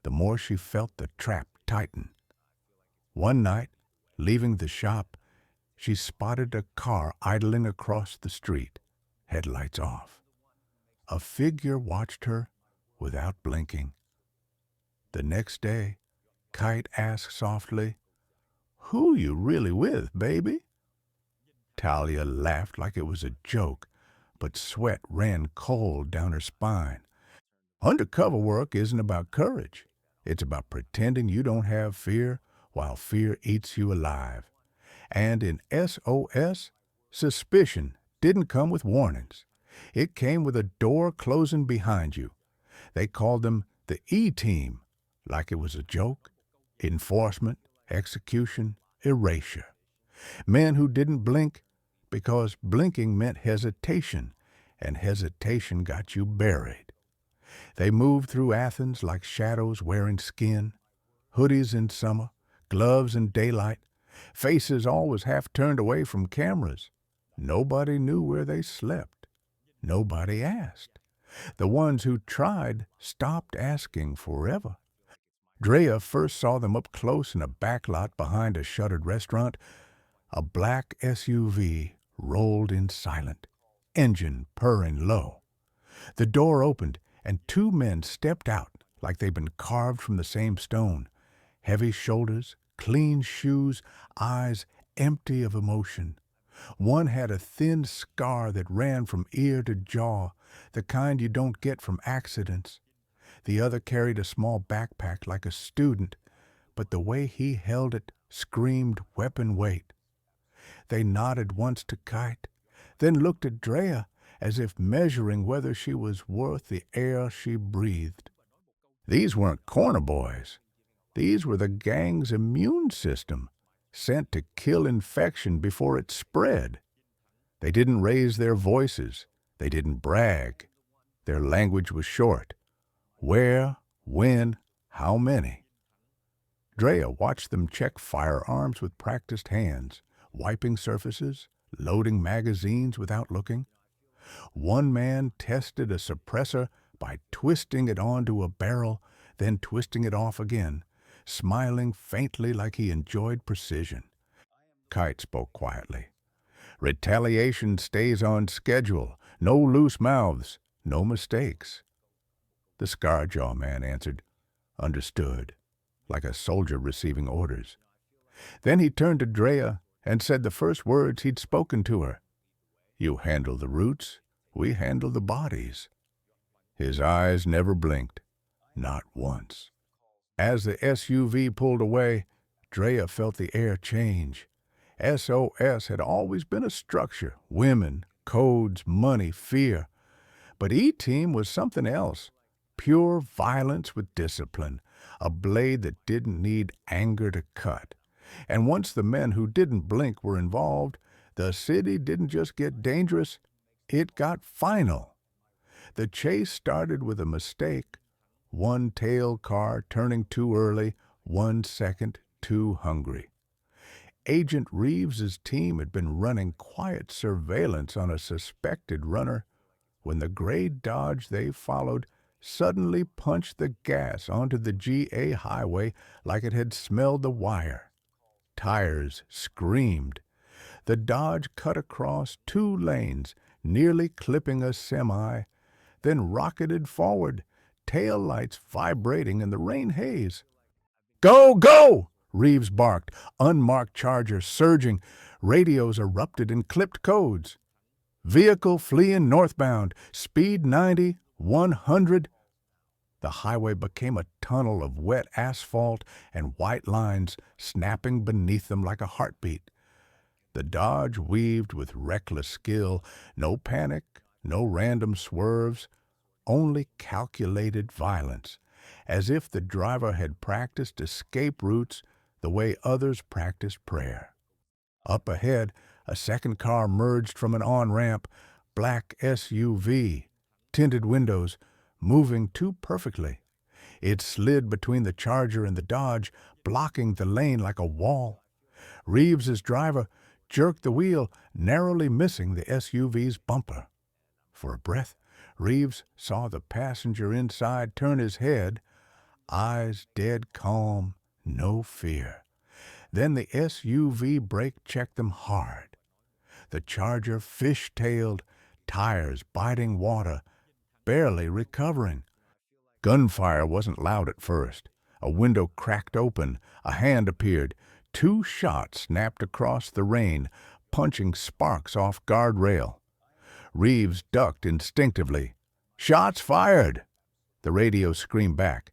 the more she felt the trap tighten. One night, leaving the shop, she spotted a car idling across the street, headlights off. A figure watched her without blinking. The next day, Kite asked softly, "Who you really with, baby?" Talia laughed like it was a joke, but sweat ran cold down her spine. Undercover work isn't about courage. It's about pretending you don't have fear while fear eats you alive. And in SOS, suspicion didn't come with warnings. It came with a door closing behind you. They called them the E-Team, like it was a joke. Enforcement, execution, erasure. Men who didn't blink because blinking meant hesitation, and hesitation got you buried. They moved through Athens like shadows wearing skin, hoodies in summer, gloves in daylight, faces always half turned away from cameras. Nobody knew where they slept. Nobody asked. The ones who tried stopped asking forever. Drea first saw them up close in a back lot behind a shuttered restaurant. A black SUV rolled in silent, engine purring low. The door opened, and two men stepped out like they'd been carved from the same stone. Heavy shoulders, clean shoes, eyes empty of emotion. One had a thin scar that ran from ear to jaw, the kind you don't get from accidents. The other carried a small backpack like a student, but the way he held it screamed weapon weight. They nodded once to Kite, then looked at Drea as if measuring whether she was worth the air she breathed. These weren't corner boys. These were the gang's immune system, sent to kill infection before it spread. They didn't raise their voices. They didn't brag. Their language was short. Where, when, how many? Drea watched them check firearms with practiced hands, wiping surfaces, loading magazines without looking. One man tested a suppressor by twisting it onto a barrel, then twisting it off again, smiling faintly like he enjoyed precision. Kite spoke quietly. Retaliation stays on schedule. No loose mouths, no mistakes. The scar-jaw man answered, "Understood," like a soldier receiving orders. Then he turned to Drea and said the first words he'd spoken to her. "You handle the roots, we handle the bodies." His eyes never blinked, not once. As the SUV pulled away, Drea felt the air change. SOS had always been a structure, women, codes, money, fear. But E-Team was something else, pure violence with discipline, a blade that didn't need anger to cut. And once the men who didn't blink were involved, the city didn't just get dangerous, it got final. The chase started with a mistake, one tail car turning too early, 1 second too hungry. Agent Reeves's team had been running quiet surveillance on a suspected runner when the gray Dodge they followed suddenly punched the gas onto the GA highway like it had smelled the wire. Tires screamed. The Dodge cut across 2 lanes, nearly clipping a semi, then rocketed forward, tail lights vibrating in the rain haze. "Go, go!" Reeves barked, unmarked Charger surging. Radios erupted in clipped codes. "Vehicle fleeing northbound, speed 90, 100. The highway became a tunnel of wet asphalt and white lines snapping beneath them like a heartbeat. The Dodge weaved with reckless skill, no panic, no random swerves, only calculated violence, as if the driver had practiced escape routes the way others practice prayer. Up ahead, a second car merged from an on-ramp, black SUV, tinted windows, moving too perfectly. It slid between the Charger and the Dodge, blocking the lane like a wall. Reeves's driver jerked the wheel, narrowly missing the SUV's bumper. For a breath, Reeves saw the passenger inside turn his head, eyes dead calm, no fear. Then the SUV brake checked them hard. The Charger fish-tailed, tires biting water, barely recovering. Gunfire wasn't loud at first. A window cracked open, a hand appeared. 2 shots snapped across the rain, punching sparks off guardrail. Reeves ducked instinctively. "Shots fired!" The radio screamed back.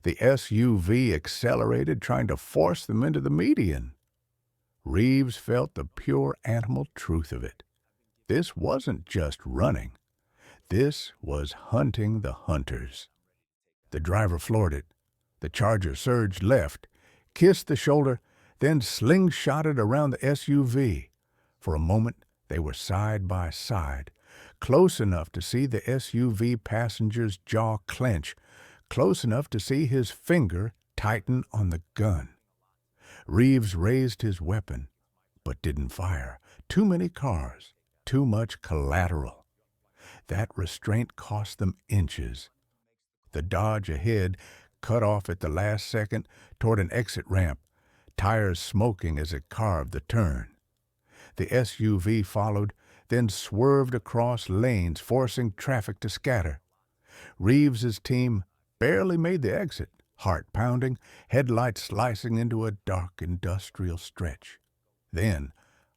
The SUV accelerated, trying to force them into the median. Reeves felt the pure animal truth of it. This wasn't just running. This was hunting the hunters. The driver floored it. The Charger surged left, kissed the shoulder, then slingshotted around the SUV. For a moment, they were side by side, close enough to see the SUV passenger's jaw clench, close enough to see his finger tighten on the gun. Reeves raised his weapon, but didn't fire. Too many cars, too much collateral. That restraint cost them inches. The Dodge ahead cut off at the last second toward an exit ramp, tires smoking as it carved the turn. The SUV followed, then swerved across lanes, forcing traffic to scatter. Reeves's team barely made the exit, heart pounding, headlights slicing into a dark industrial stretch. Then,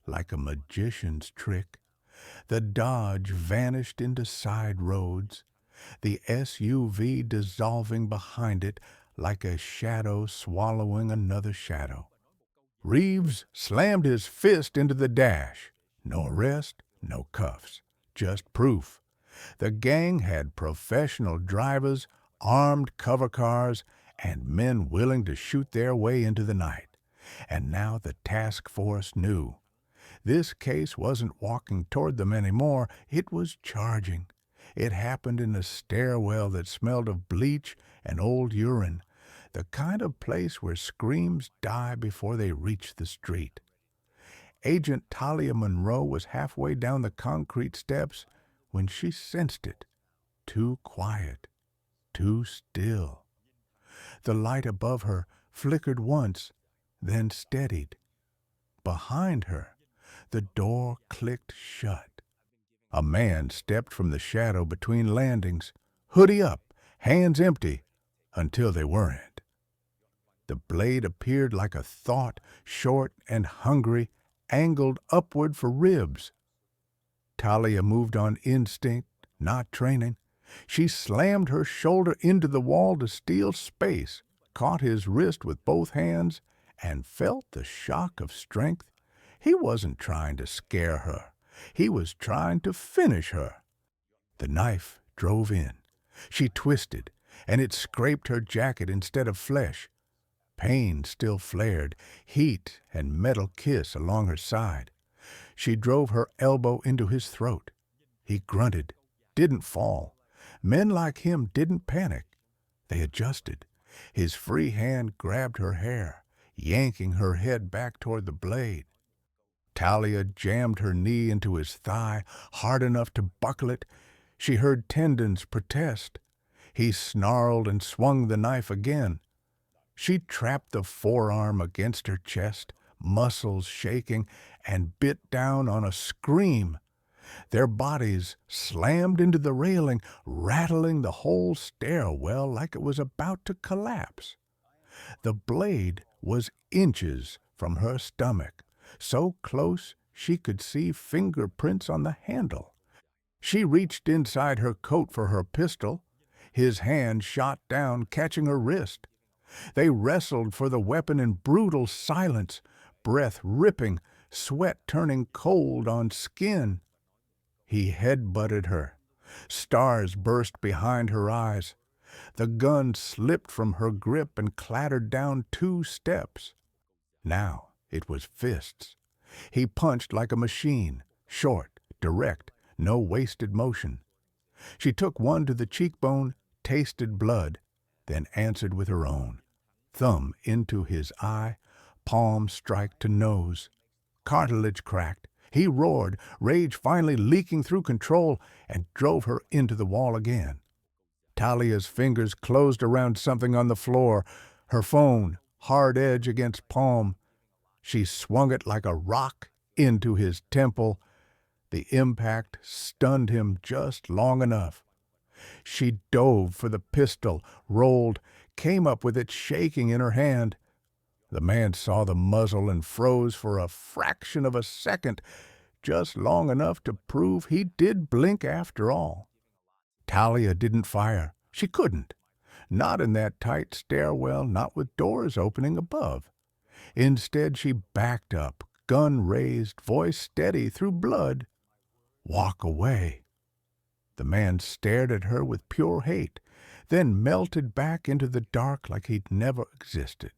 like a magician's trick, the Dodge vanished into side roads, the SUV dissolving behind it like a shadow swallowing another shadow. Reeves slammed his fist into the dash. No arrest, no cuffs, just proof. The gang had professional drivers, armed cover cars, and men willing to shoot their way into the night. And now the task force knew. This case wasn't walking toward them anymore, it was charging. It happened in a stairwell that smelled of bleach and old urine, the kind of place where screams die before they reach the street. Agent Talia Monroe was halfway down the concrete steps when she sensed it. Too quiet, too still. The light above her flickered once, then steadied. Behind her, the door clicked shut. A man stepped from the shadow between landings, hoodie up, hands empty, until they weren't. The blade appeared like a thought, short and hungry, angled upward for ribs. Talia moved on instinct, not training. She slammed her shoulder into the wall to steal space, caught his wrist with both hands, and felt the shock of strength. He wasn't trying to scare her. He was trying to finish her. The knife drove in. She twisted, and it scraped her jacket instead of flesh. Pain still flared, heat and metal kiss along her side. She drove her elbow into his throat. He grunted, didn't fall. Men like him didn't panic. They adjusted. His free hand grabbed her hair, yanking her head back toward the blade. Talia jammed her knee into his thigh, hard enough to buckle it. She heard tendons protest. He snarled and swung the knife again. She trapped the forearm against her chest, muscles shaking, and bit down on a scream. Their bodies slammed into the railing, rattling the whole stairwell like it was about to collapse. The blade was inches from her stomach, so close she could see fingerprints on the handle. She reached inside her coat for her pistol. His hand shot down, catching her wrist. They wrestled for the weapon in brutal silence, breath ripping, sweat turning cold on skin. He head-butted her. Stars burst behind her eyes. The gun slipped from her grip and clattered down 2 steps. Now it was fists. He punched like a machine, short, direct, no wasted motion. She took one to the cheekbone, tasted blood, then answered with her own. Thumb into his eye, palm strike to nose. Cartilage cracked. He roared, rage finally leaking through control, and drove her into the wall again. Talia's fingers closed around something on the floor, her phone, hard edge against palm. She swung it like a rock into his temple. The impact stunned him just long enough. She dove for the pistol, rolled, came up with it shaking in her hand. The man saw the muzzle and froze for a fraction of a second, just long enough to prove he did blink after all. Talia didn't fire. She couldn't. Not in that tight stairwell, not with doors opening above. Instead, she backed up, gun raised, voice steady through blood. Walk away. The man stared at her with pure hate, then melted back into the dark like he'd never existed.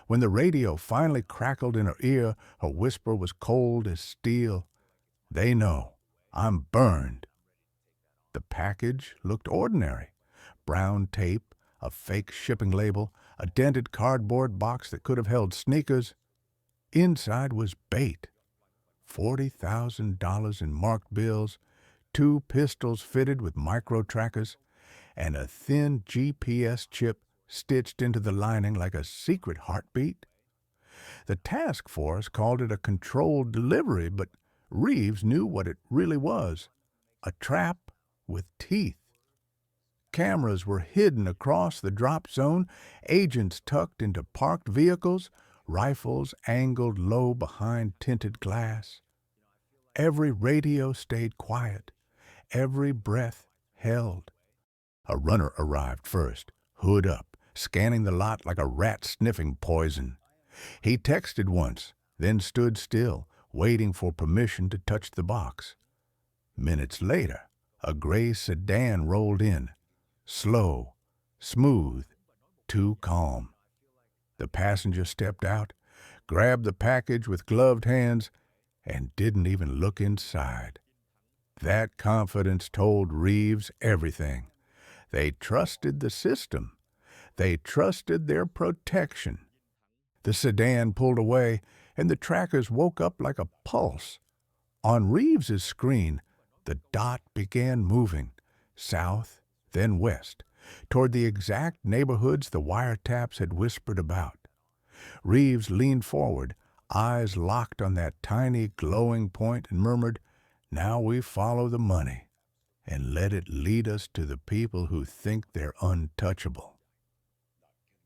When the radio finally crackled in her ear, her whisper was cold as steel. They know. I'm burned. The package looked ordinary. Brown tape, a fake shipping label, a dented cardboard box that could have held sneakers. Inside was bait. $40,000 in marked bills, 2 pistols fitted with micro-trackers, and a thin GPS chip stitched into the lining like a secret heartbeat. The task force called it a controlled delivery, but Reeves knew what it really was, a trap with teeth. Cameras were hidden across the drop zone, agents tucked into parked vehicles, rifles angled low behind tinted glass. Every radio stayed quiet, every breath held. A runner arrived first, hood up, scanning the lot like a rat sniffing poison. He texted once, then stood still, waiting for permission to touch the box. Minutes later, a gray sedan rolled in, slow, smooth, too calm. The passenger stepped out, grabbed the package with gloved hands, and didn't even look inside. That confidence told Reeves everything. They trusted the system. They trusted their protection. The sedan pulled away, and the trackers woke up like a pulse. On Reeves's screen, the dot began moving, south, then west, toward the exact neighborhoods the wiretaps had whispered about. Reeves leaned forward, eyes locked on that tiny glowing point, and murmured, "Now we follow the money and let it lead us to the people who think they're untouchable."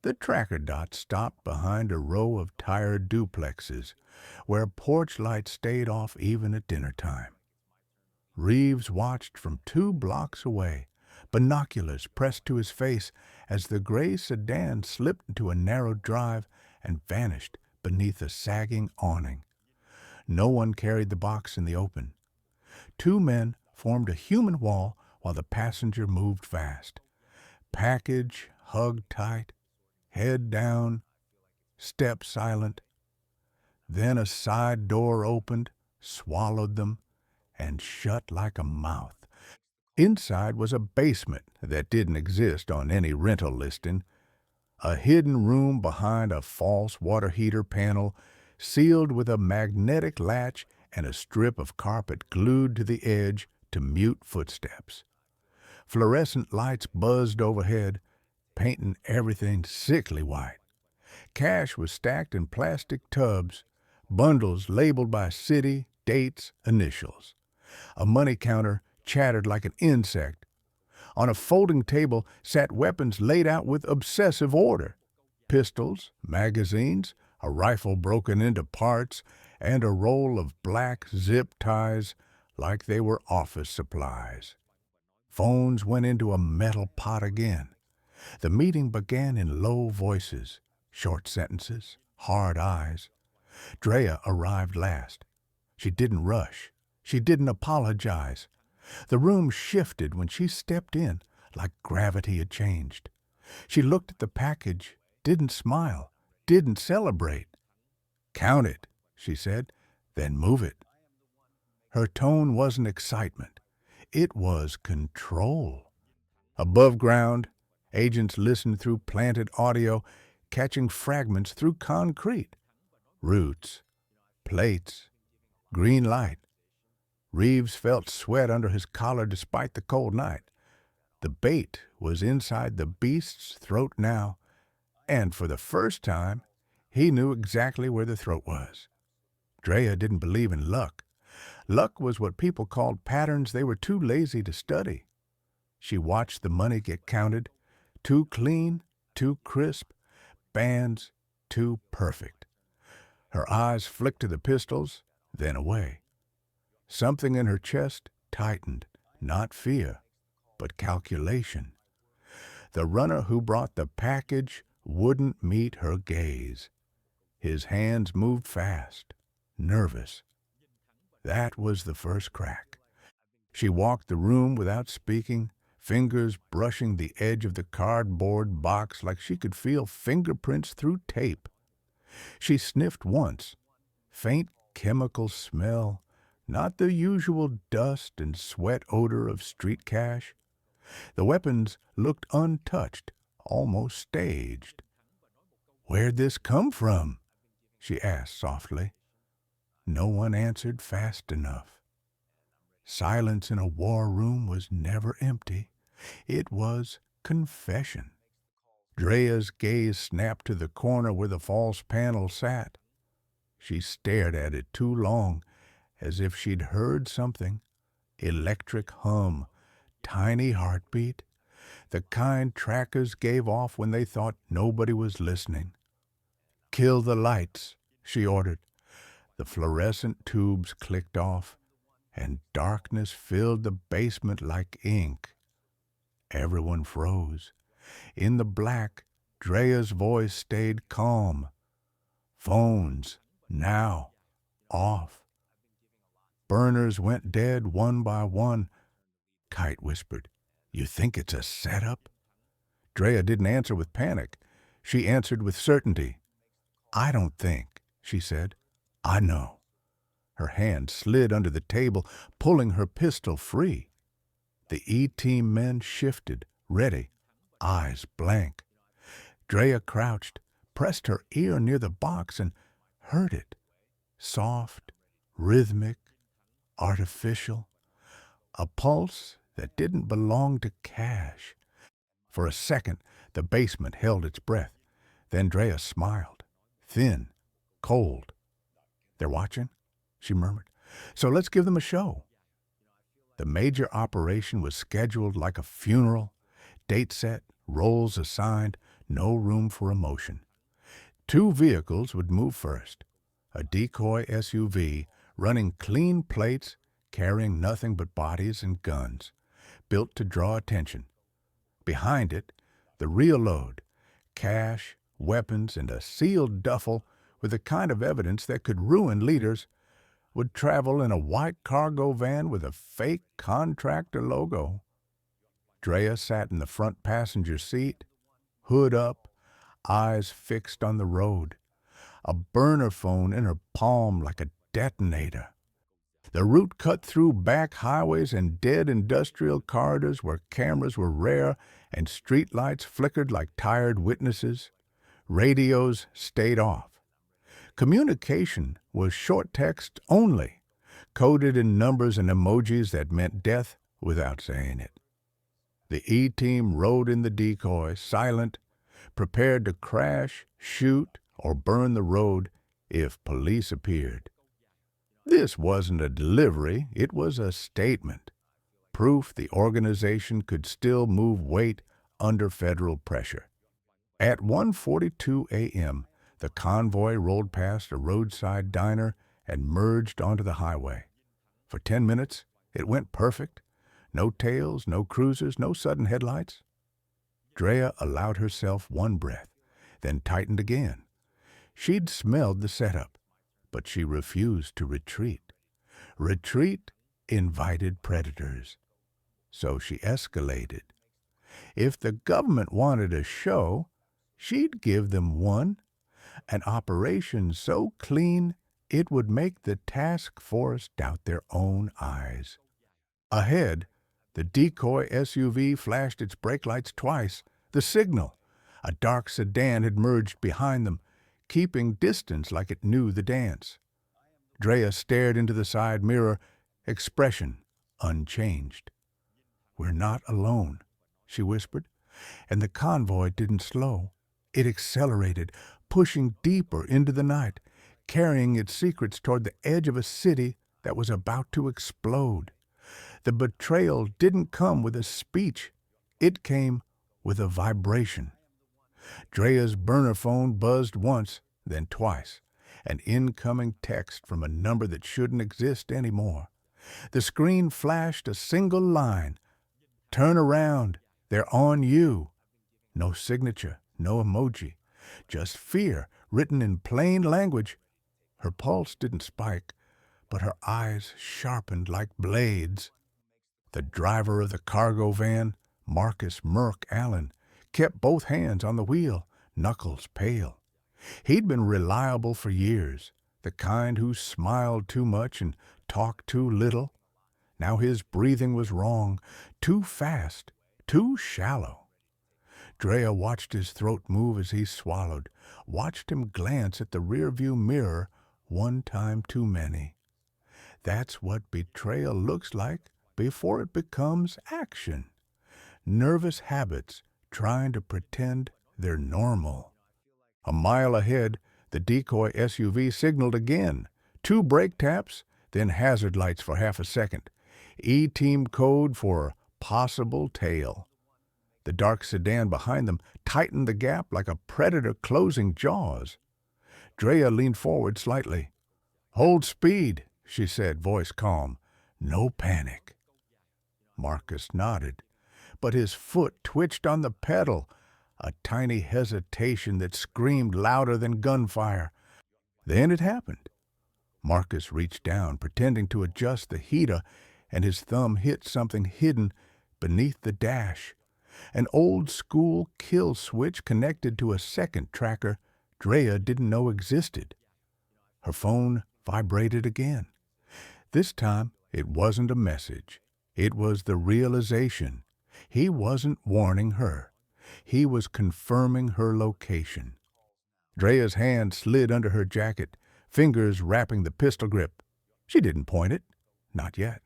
The tracker dot stopped behind a row of tired duplexes, where porch lights stayed off even at dinner time. Reeves watched from 2 blocks away, binoculars pressed to his face, as the gray sedan slipped into a narrow drive and vanished beneath a sagging awning. No one carried the box in the open. 2 men formed a human wall while the passenger moved fast. Package hugged tight, head down, step silent. Then a side door opened, swallowed them, and shut like a mouth. Inside was a basement that didn't exist on any rental listing, a hidden room behind a false water heater panel, sealed with a magnetic latch and a strip of carpet glued to the edge to mute footsteps. Fluorescent lights buzzed overhead, painting everything sickly white. Cash was stacked in plastic tubs, bundles labeled by city, dates, initials. A money counter chattered like an insect. On a folding table sat weapons laid out with obsessive order. Pistols, magazines, a rifle broken into parts, and a roll of black zip ties like they were office supplies. Phones went into a metal pot again. The meeting began in low voices, short sentences, hard eyes. Drea arrived last. She didn't rush. She didn't apologize. The room shifted when she stepped in, like gravity had changed. She looked at the package, didn't smile, didn't celebrate. "Count it," she said, "then move it." Her tone wasn't excitement. It was control. Above ground, agents listened through planted audio, catching fragments through concrete. Roots, plates, green light. Reeves felt sweat under his collar despite the cold night. The bait was inside the beast's throat now, and for the first time, he knew exactly where the throat was. Drea didn't believe in luck. Luck was what people called patterns they were too lazy to study. She watched the money get counted, too clean, too crisp, bands too perfect. Her eyes flicked to the pistols, then away. Something in her chest tightened, not fear, but calculation. The runner who brought the package wouldn't meet her gaze. His hands moved fast, nervous. That was the first crack. She walked the room without speaking, fingers brushing the edge of the cardboard box like she could feel fingerprints through tape. She sniffed once. Faint chemical smell, not the usual dust and sweat odor of street cash. The weapons looked untouched, almost staged. "Where'd this come from?" she asked softly. No one answered fast enough. Silence in a war room was never empty. It was confession. Drea's gaze snapped to the corner where the false panel sat. She stared at it too long, as if she'd heard something. Electric hum, tiny heartbeat, the kind trackers gave off when they thought nobody was listening. "Kill the lights," she ordered. The fluorescent tubes clicked off, and darkness filled the basement like ink. Everyone froze. In the black, Drea's voice stayed calm. "Phones, now, off." Burners went dead one by one. Kite whispered, "You think it's a setup?" Drea didn't answer with panic. She answered with certainty. "I don't think," she said. "I know." Her hand slid under the table, pulling her pistol free. The E-team men shifted, ready, eyes blank. Drea crouched, pressed her ear near the box, and heard it. Soft, rhythmic, artificial. A pulse that didn't belong to Cash. For a second, the basement held its breath. Then Drea smiled, thin, cold. "They're watching?" she murmured. "So let's give them a show." The major operation was scheduled like a funeral. Date set, roles assigned, no room for emotion. 2 vehicles would move first. A decoy SUV running clean plates, carrying nothing but bodies and guns, built to draw attention. Behind it, the real load, cash, weapons, and a sealed duffel with the kind of evidence that could ruin leaders, would travel in a white cargo van with a fake contractor logo. Drea sat in the front passenger seat, hood up, eyes fixed on the road, a burner phone in her palm like a detonator. The route cut through back highways and dead industrial corridors where cameras were rare and streetlights flickered like tired witnesses. Radios stayed off. Communication was short text only, coded in numbers and emojis that meant death without saying it. The E-team rode in the decoy, silent, prepared to crash, shoot, or burn the road if police appeared. This wasn't a delivery, it was a statement, proof the organization could still move weight under federal pressure. At 1:42 a.m., the convoy rolled past a roadside diner and merged onto the highway. For 10 minutes, it went perfect. No tails, no cruisers, no sudden headlights. Drea allowed herself one breath, then tightened again. She'd smelled the setup, but she refused to retreat. Retreat invited predators. So she escalated. If the government wanted a show, she'd give them one, an operation so clean it would make the task force doubt their own eyes. Ahead, the decoy SUV flashed its brake lights twice. The signal. A dark sedan had merged behind them, keeping distance like it knew the dance. Drea stared into the side mirror, expression unchanged. "We're not alone," she whispered, and the convoy didn't slow. It accelerated, pushing deeper into the night, carrying its secrets toward the edge of a city that was about to explode. The betrayal didn't come with a speech. It came with a vibration. Drea's burner phone buzzed once, then twice, an incoming text from a number that shouldn't exist anymore. The screen flashed a single line. "Turn around. They're on you." No signature, no emoji, just fear written in plain language. Her pulse didn't spike, but her eyes sharpened like blades. The driver of the cargo van, Marcus "Merc" Allen, kept both hands on the wheel, knuckles pale. He'd been reliable for years, the kind who smiled too much and talked too little. Now his breathing was wrong, too fast, too shallow. Drea watched his throat move as he swallowed, watched him glance at the rearview mirror one time too many. That's what betrayal looks like before it becomes action. Nervous habits trying to pretend they're normal. A mile ahead, the decoy SUV signaled again. 2 brake taps, then hazard lights for half a second. E-team code for possible tail. The dark sedan behind them tightened the gap like a predator closing jaws. Drea leaned forward slightly. "Hold speed," she said, voice calm. "No panic." Marcus nodded, but his foot twitched on the pedal, a tiny hesitation that screamed louder than gunfire. Then it happened. Marcus reached down, pretending to adjust the heater, and his thumb hit something hidden beneath the dash. An old-school kill switch connected to a second tracker Drea didn't know existed. Her phone vibrated again. This time, it wasn't a message. It was the realization. He wasn't warning her. He was confirming her location. Drea's hand slid under her jacket, fingers wrapping the pistol grip. She didn't point it. Not yet.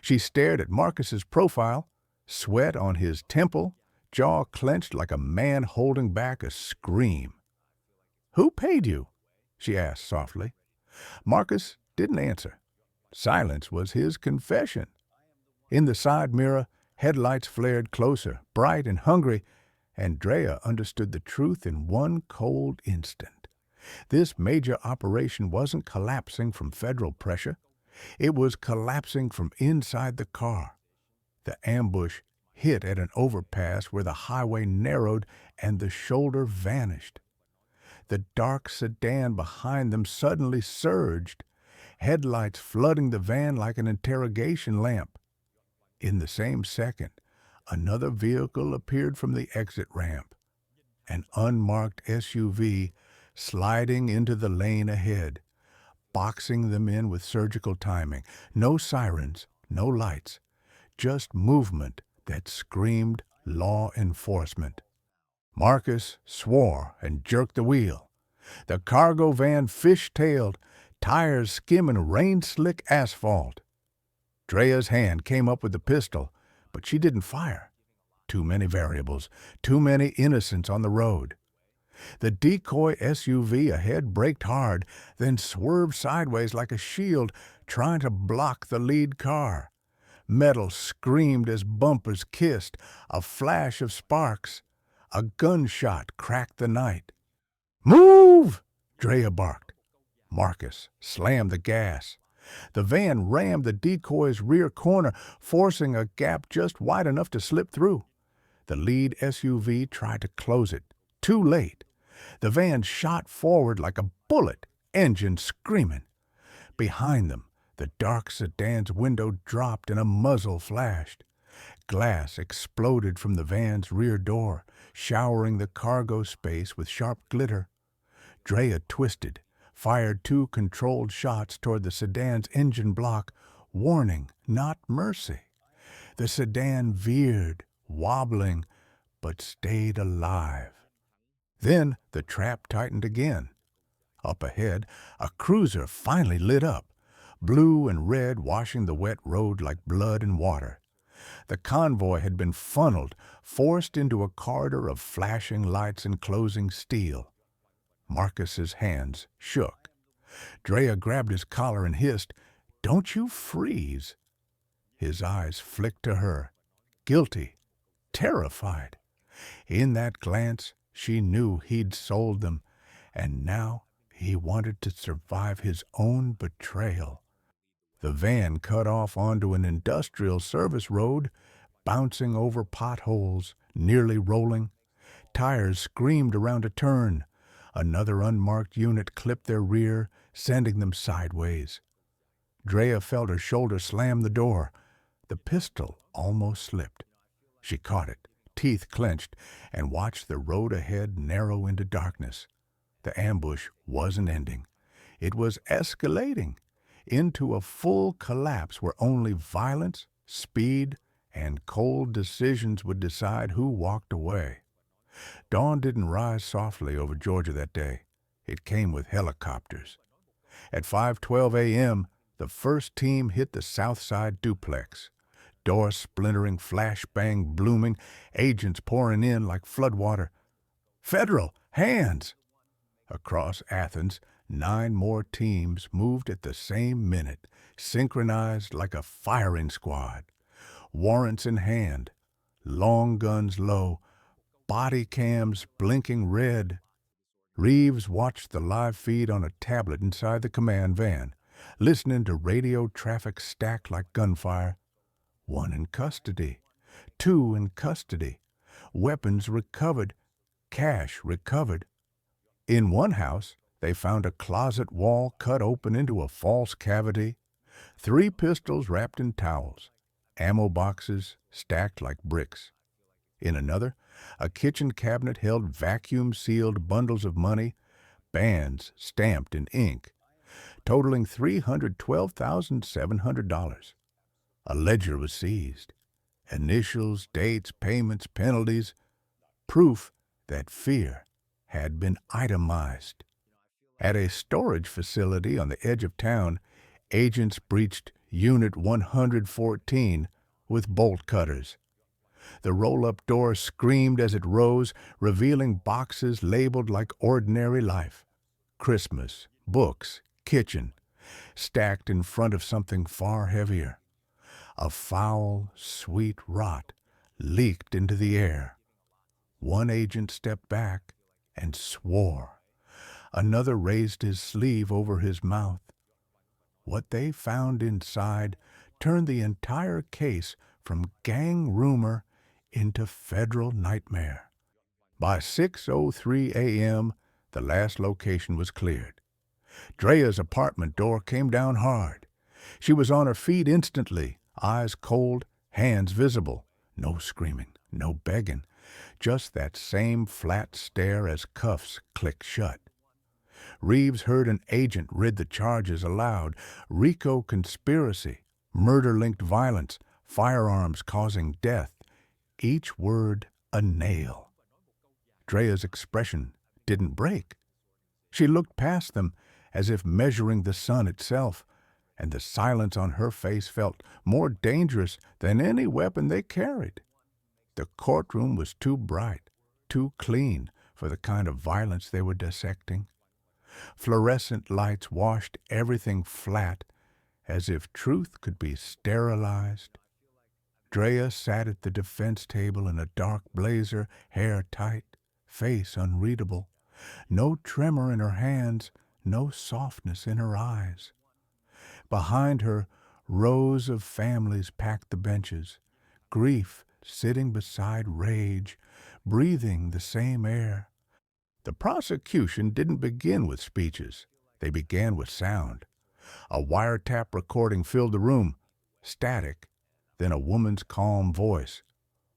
She stared at Marcus's profile, sweat on his temple, jaw clenched like a man holding back a scream. "Who paid you?" she asked softly. Marcus didn't answer. Silence was his confession. In the side mirror, headlights flared closer, bright and hungry, and Drea understood the truth in one cold instant. This major operation wasn't collapsing from federal pressure. It was collapsing from inside the car. The ambush hit at an overpass where the highway narrowed and the shoulder vanished. The dark sedan behind them suddenly surged, headlights flooding the van like an interrogation lamp. In the same second, another vehicle appeared from the exit ramp, an unmarked SUV sliding into the lane ahead, boxing them in with surgical timing. No sirens, no lights, just movement that screamed law enforcement. Marcus swore and jerked the wheel. The cargo van fish-tailed, tires skimming rain-slick asphalt. Drea's hand came up with the pistol, but she didn't fire. Too many variables, too many innocents on the road. The decoy SUV ahead braked hard, then swerved sideways like a shield, trying to block the lead car. Metal screamed as bumpers kissed, a flash of sparks. A gunshot cracked the night. "Move!" Drea barked. Marcus slammed the gas. The van rammed the decoy's rear corner, forcing a gap just wide enough to slip through. The lead SUV tried to close it. Too late. The van shot forward like a bullet, engine screaming. Behind them, the dark sedan's window dropped and a muzzle flashed. Glass exploded from the van's rear door, showering the cargo space with sharp glitter. Drea twisted, fired 2 controlled shots toward the sedan's engine block, warning, not mercy. The sedan veered, wobbling, but stayed alive. Then the trap tightened again. Up ahead, a cruiser finally lit up, blue and red washing the wet road like blood and water. The convoy had been funneled, forced into a corridor of flashing lights and closing steel. Marcus's hands shook. Drea grabbed his collar and hissed, "Don't you freeze!" His eyes flicked to her, guilty, terrified. In that glance, she knew he'd sold them, and now he wanted to survive his own betrayal. The van cut off onto an industrial service road, bouncing over potholes, nearly rolling. Tires screamed around a turn. Another unmarked unit clipped their rear, sending them sideways. Drea felt her shoulder slam the door. The pistol almost slipped. She caught it, teeth clenched, and watched the road ahead narrow into darkness. The ambush wasn't ending. It was escalating into a full collapse where only violence, speed, and cold decisions would decide who walked away. Dawn didn't rise softly over Georgia that day. It came with helicopters. At 5:12 a.m., the first team hit the South Side duplex. Doors splintering, flashbang blooming, agents pouring in like floodwater. "Federal, hands!" Across Athens, 9 more teams moved at the same minute, synchronized like a firing squad. Warrants in hand, long guns low, body cams blinking red. Reeves watched the live feed on a tablet inside the command van, listening to radio traffic stacked like gunfire. 1 in custody, 2 in custody, weapons recovered, cash recovered. In one house, they found a closet wall cut open into a false cavity, 3 pistols wrapped in towels, ammo boxes stacked like bricks. In another, a kitchen cabinet held vacuum-sealed bundles of money, bands stamped in ink, totaling $312,700. A ledger was seized. Initials, dates, payments, penalties, proof that fear had been itemized. At a storage facility on the edge of town, agents breached Unit 114 with bolt cutters. The roll-up door screamed as it rose, revealing boxes labeled like ordinary life. Christmas, books, kitchen, stacked in front of something far heavier. A foul, sweet rot leaked into the air. One agent stepped back and swore. Another raised his sleeve over his mouth. What they found inside turned the entire case from gang rumor into federal nightmare. By 6:03 a.m., the last location was cleared. Drea's apartment door came down hard. She was on her feet instantly, eyes cold, hands visible. No screaming, no begging, just that same flat stare as cuffs clicked shut. Reeves heard an agent read the charges aloud: RICO conspiracy, murder-linked violence, firearms causing death. Each word a nail. Drea's expression didn't break. She looked past them as if measuring the sun itself, and the silence on her face felt more dangerous than any weapon they carried. The courtroom was too bright, too clean for the kind of violence they were dissecting. Fluorescent lights washed everything flat, as if truth could be sterilized. Drea sat at the defense table in a dark blazer, hair tight, face unreadable. No tremor in her hands, no softness in her eyes. Behind her, rows of families packed the benches, grief sitting beside rage, breathing the same air. The prosecution didn't begin with speeches. They began with sound. A wiretap recording filled the room, static, then a woman's calm voice.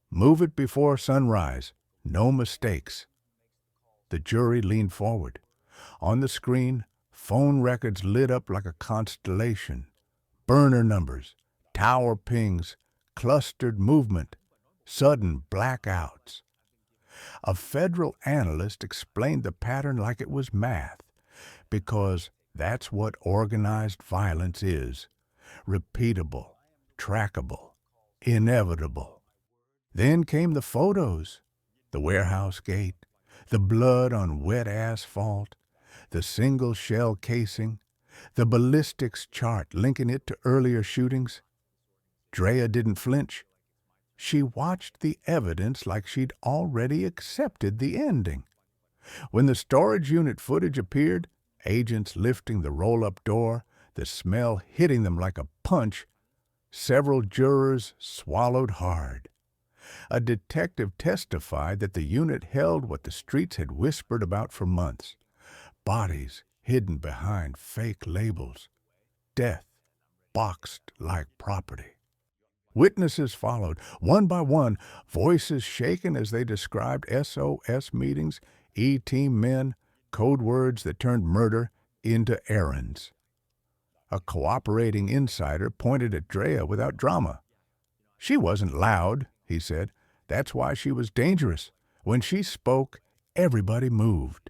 "Move it before sunrise. No mistakes." The jury leaned forward. On the screen, phone records lit up like a constellation. Burner numbers, tower pings, clustered movement, sudden blackouts. A federal analyst explained the pattern like it was math, because that's what organized violence is: repeatable, trackable, inevitable. Then came the photos: the warehouse gate, the blood on wet asphalt, the single shell casing, the ballistics chart linking it to earlier shootings. Drea didn't flinch. She watched the evidence like she'd already accepted the ending. When the storage unit footage appeared, agents lifting the roll-up door, the smell hitting them like a punch, several jurors swallowed hard. A detective testified that the unit held what the streets had whispered about for months: bodies hidden behind fake labels, death boxed like property. Witnesses followed, one by one, voices shaken as they described SOS meetings, E-team men, code words that turned murder into errands. A cooperating insider pointed at Drea without drama. "She wasn't loud," he said. "That's why she was dangerous. When she spoke, everybody moved."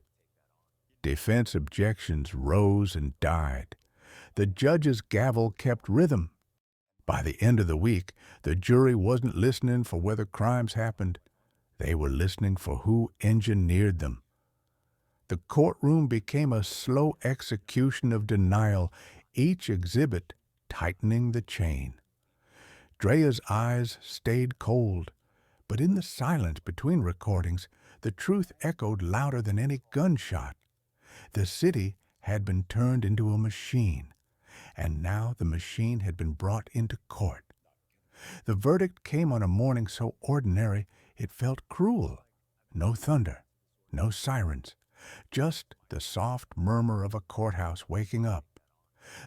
Defense objections rose and died. The judge's gavel kept rhythm. By the end of the week, the jury wasn't listening for whether crimes happened. They were listening for who engineered them. The courtroom became a slow execution of denial, each exhibit tightening the chain. Drea's eyes stayed cold, but in the silence between recordings, the truth echoed louder than any gunshot. The city had been turned into a machine, and now the machine had been brought into court. The verdict came on a morning so ordinary it felt cruel. No thunder, no sirens, just the soft murmur of a courthouse waking up.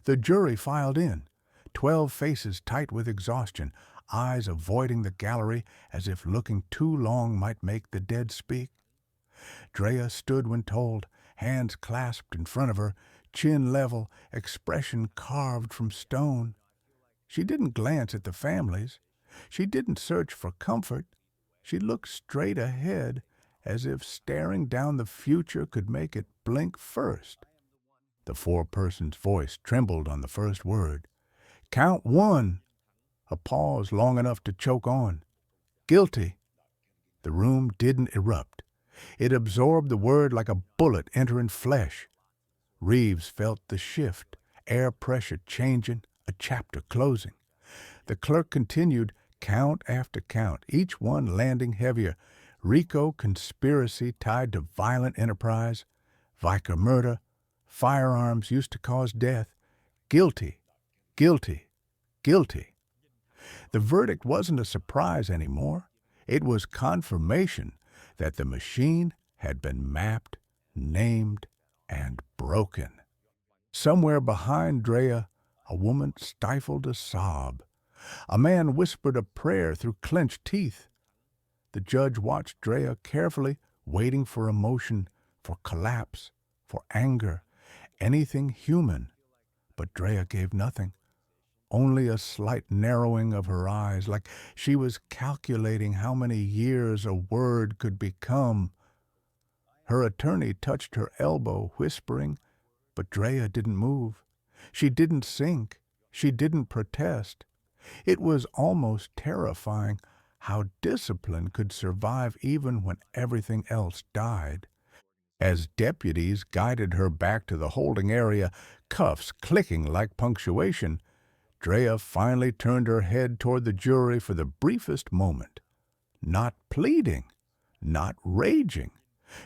The jury filed in, 12 faces tight with exhaustion, eyes avoiding the gallery as if looking too long might make the dead speak. Drea stood when told, hands clasped in front of her, chin level, expression carved from stone. She didn't glance at the families. She didn't search for comfort. She looked straight ahead, as if staring down the future could make it blink first. The foreperson's voice trembled on the first word. "Count one." A pause long enough to choke on. "Guilty." The room didn't erupt. It absorbed the word like a bullet entering flesh. Reeves felt the shift, air pressure changing, a chapter closing. The clerk continued, count after count, each one landing heavier. RICO conspiracy tied to violent enterprise, Vicar murder, firearms used to cause death. Guilty, guilty, guilty. The verdict wasn't a surprise anymore. It was confirmation that the machine had been mapped, named, and broken. Somewhere behind Drea, a woman stifled a sob. A man whispered a prayer through clenched teeth. The judge watched Drea carefully, waiting for emotion, for collapse, for anger, anything human. But Drea gave nothing, only a slight narrowing of her eyes, like she was calculating how many years a word could become. Her attorney touched her elbow, whispering, but Drea didn't move. She didn't sink. She didn't protest. It was almost terrifying how discipline could survive even when everything else died. As deputies guided her back to the holding area, cuffs clicking like punctuation, Drea finally turned her head toward the jury for the briefest moment. Not pleading, not raging,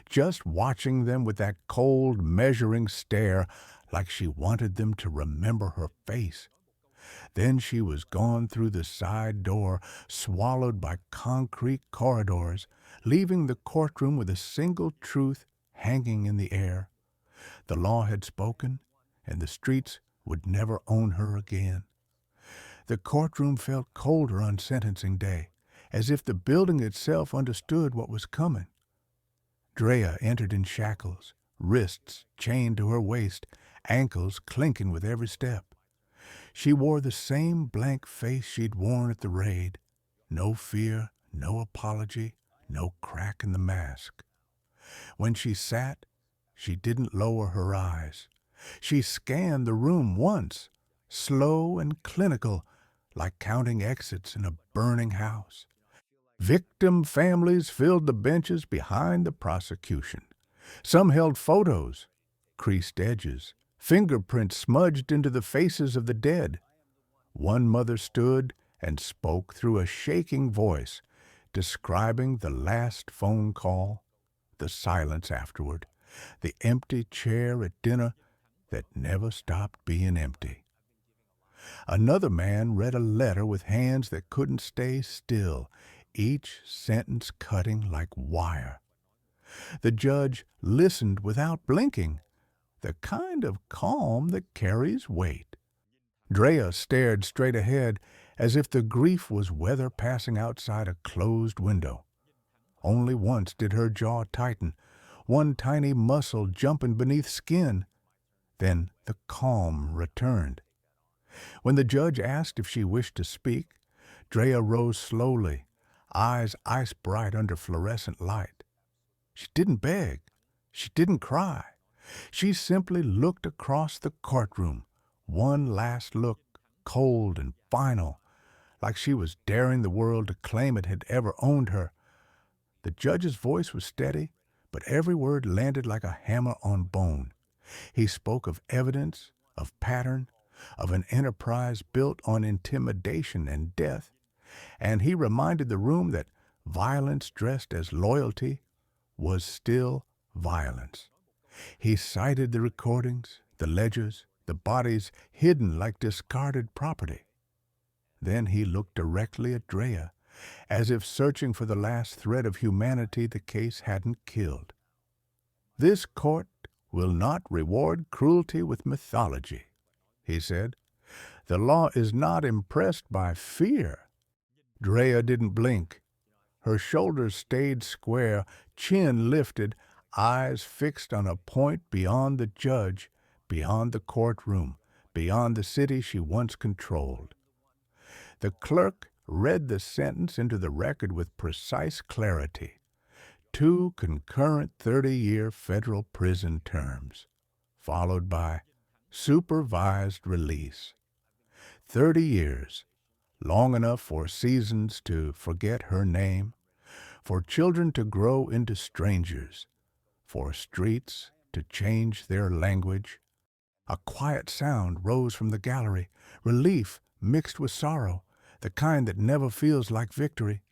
just watching them with that cold, measuring stare like she wanted them to remember her face. Then she was gone through the side door, swallowed by concrete corridors, leaving the courtroom with a single truth hanging in the air. The law had spoken, and the streets would never own her again. The courtroom felt colder on sentencing day, as if the building itself understood what was coming. Drea entered in shackles, wrists chained to her waist, ankles clinking with every step. She wore the same blank face she'd worn at the raid. No fear, no apology, no crack in the mask. When she sat, she didn't lower her eyes. She scanned the room once, slow and clinical, like counting exits in a burning house. Victim families filled the benches behind the prosecution. Some held photos, creased edges, fingerprints smudged into the faces of the dead. One mother stood and spoke through a shaking voice, describing the last phone call, the silence afterward, the empty chair at dinner that never stopped being empty. Another man read a letter with hands that couldn't stay still, each sentence cutting like wire. The judge listened without blinking, the kind of calm that carries weight. Drea stared straight ahead as if the grief was weather passing outside a closed window. Only once did her jaw tighten, one tiny muscle jumping beneath skin. Then the calm returned. When the judge asked if she wished to speak, Drea rose slowly, eyes ice-bright under fluorescent light. She didn't beg. She didn't cry. She simply looked across the courtroom, one last look, cold and final, like she was daring the world to claim it had ever owned her. The judge's voice was steady, but every word landed like a hammer on bone. He spoke of evidence, of pattern, of an enterprise built on intimidation and death, and he reminded the room that violence dressed as loyalty was still violence. He cited the recordings, the ledgers, the bodies hidden like discarded property. Then he looked directly at Drea, as if searching for the last thread of humanity the case hadn't killed. "This court will not reward cruelty with mythology," he said. "The law is not impressed by fear." Drea didn't blink. Her shoulders stayed square, chin lifted, eyes fixed on a point beyond the judge, beyond the courtroom, beyond the city she once controlled. The clerk read the sentence into the record with precise clarity. 2 concurrent 30-year federal prison terms, followed by supervised release. 30 years, long enough for seasons to forget her name, for children to grow into strangers, for streets to change their language. A quiet sound rose from the gallery, relief mixed with sorrow, the kind that never feels like victory.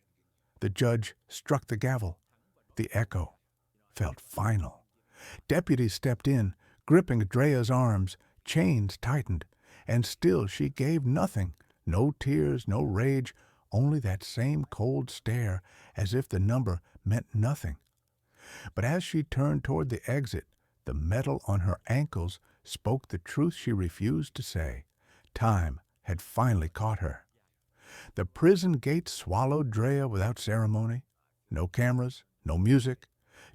The judge struck the gavel. The echo felt final. Deputies stepped in, gripping Drea's arms, chains tightened, and still she gave nothing, no tears, no rage, only that same cold stare, as if the number meant nothing. But as she turned toward the exit, the metal on her ankles spoke the truth she refused to say. Time had finally caught her. The prison gate swallowed Drea without ceremony. No cameras, no music,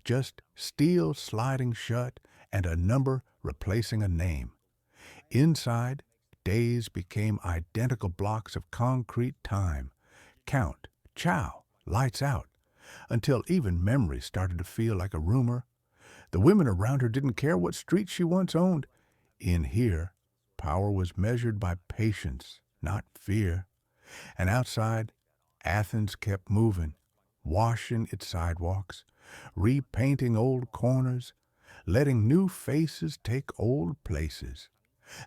just steel sliding shut and a number replacing a name. Inside, days became identical blocks of concrete time. Count, chow, lights out, until even memory started to feel like a rumor. The women around her didn't care what street she once owned. In here, power was measured by patience, not fear. And outside, Athens kept moving, washing its sidewalks, repainting old corners, letting new faces take old places.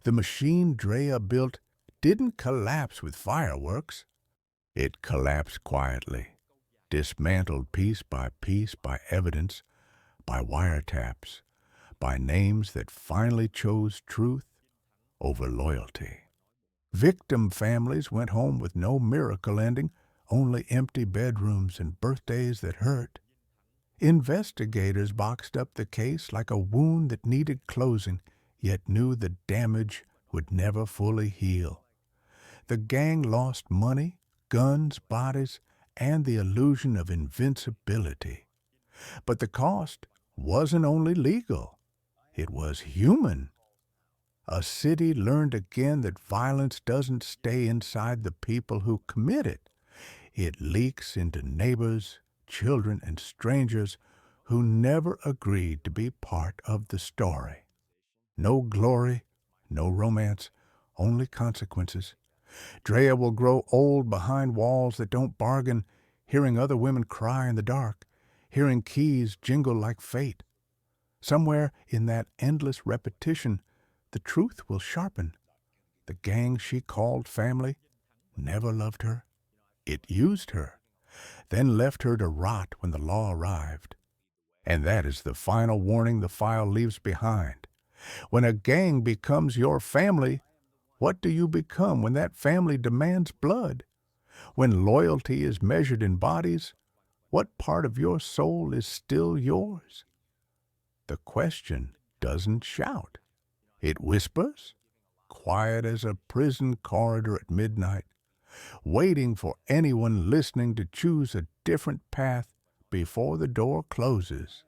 The machine Drea built didn't collapse with fireworks. It collapsed quietly, dismantled piece by evidence, by wiretaps, by names that finally chose truth over loyalty. Victim families went home with no miracle ending, only empty bedrooms and birthdays that hurt. Investigators boxed up the case like a wound that needed closing, yet knew the damage would never fully heal. The gang lost money, guns, bodies, and the illusion of invincibility. But the cost wasn't only legal, it was human. A city learned again that violence doesn't stay inside the people who commit it. It leaks into neighbors, children, and strangers who never agreed to be part of the story. No glory, no romance, only consequences. Drea will grow old behind walls that don't bargain, hearing other women cry in the dark, hearing keys jingle like fate. Somewhere in that endless repetition, the truth will sharpen. The gang she called family never loved her. It used her, then left her to rot when the law arrived. And that is the final warning the file leaves behind. When a gang becomes your family, what do you become when that family demands blood? When loyalty is measured in bodies, what part of your soul is still yours? The question doesn't shout. It whispers, quiet as a prison corridor at midnight, waiting for anyone listening to choose a different path before the door closes.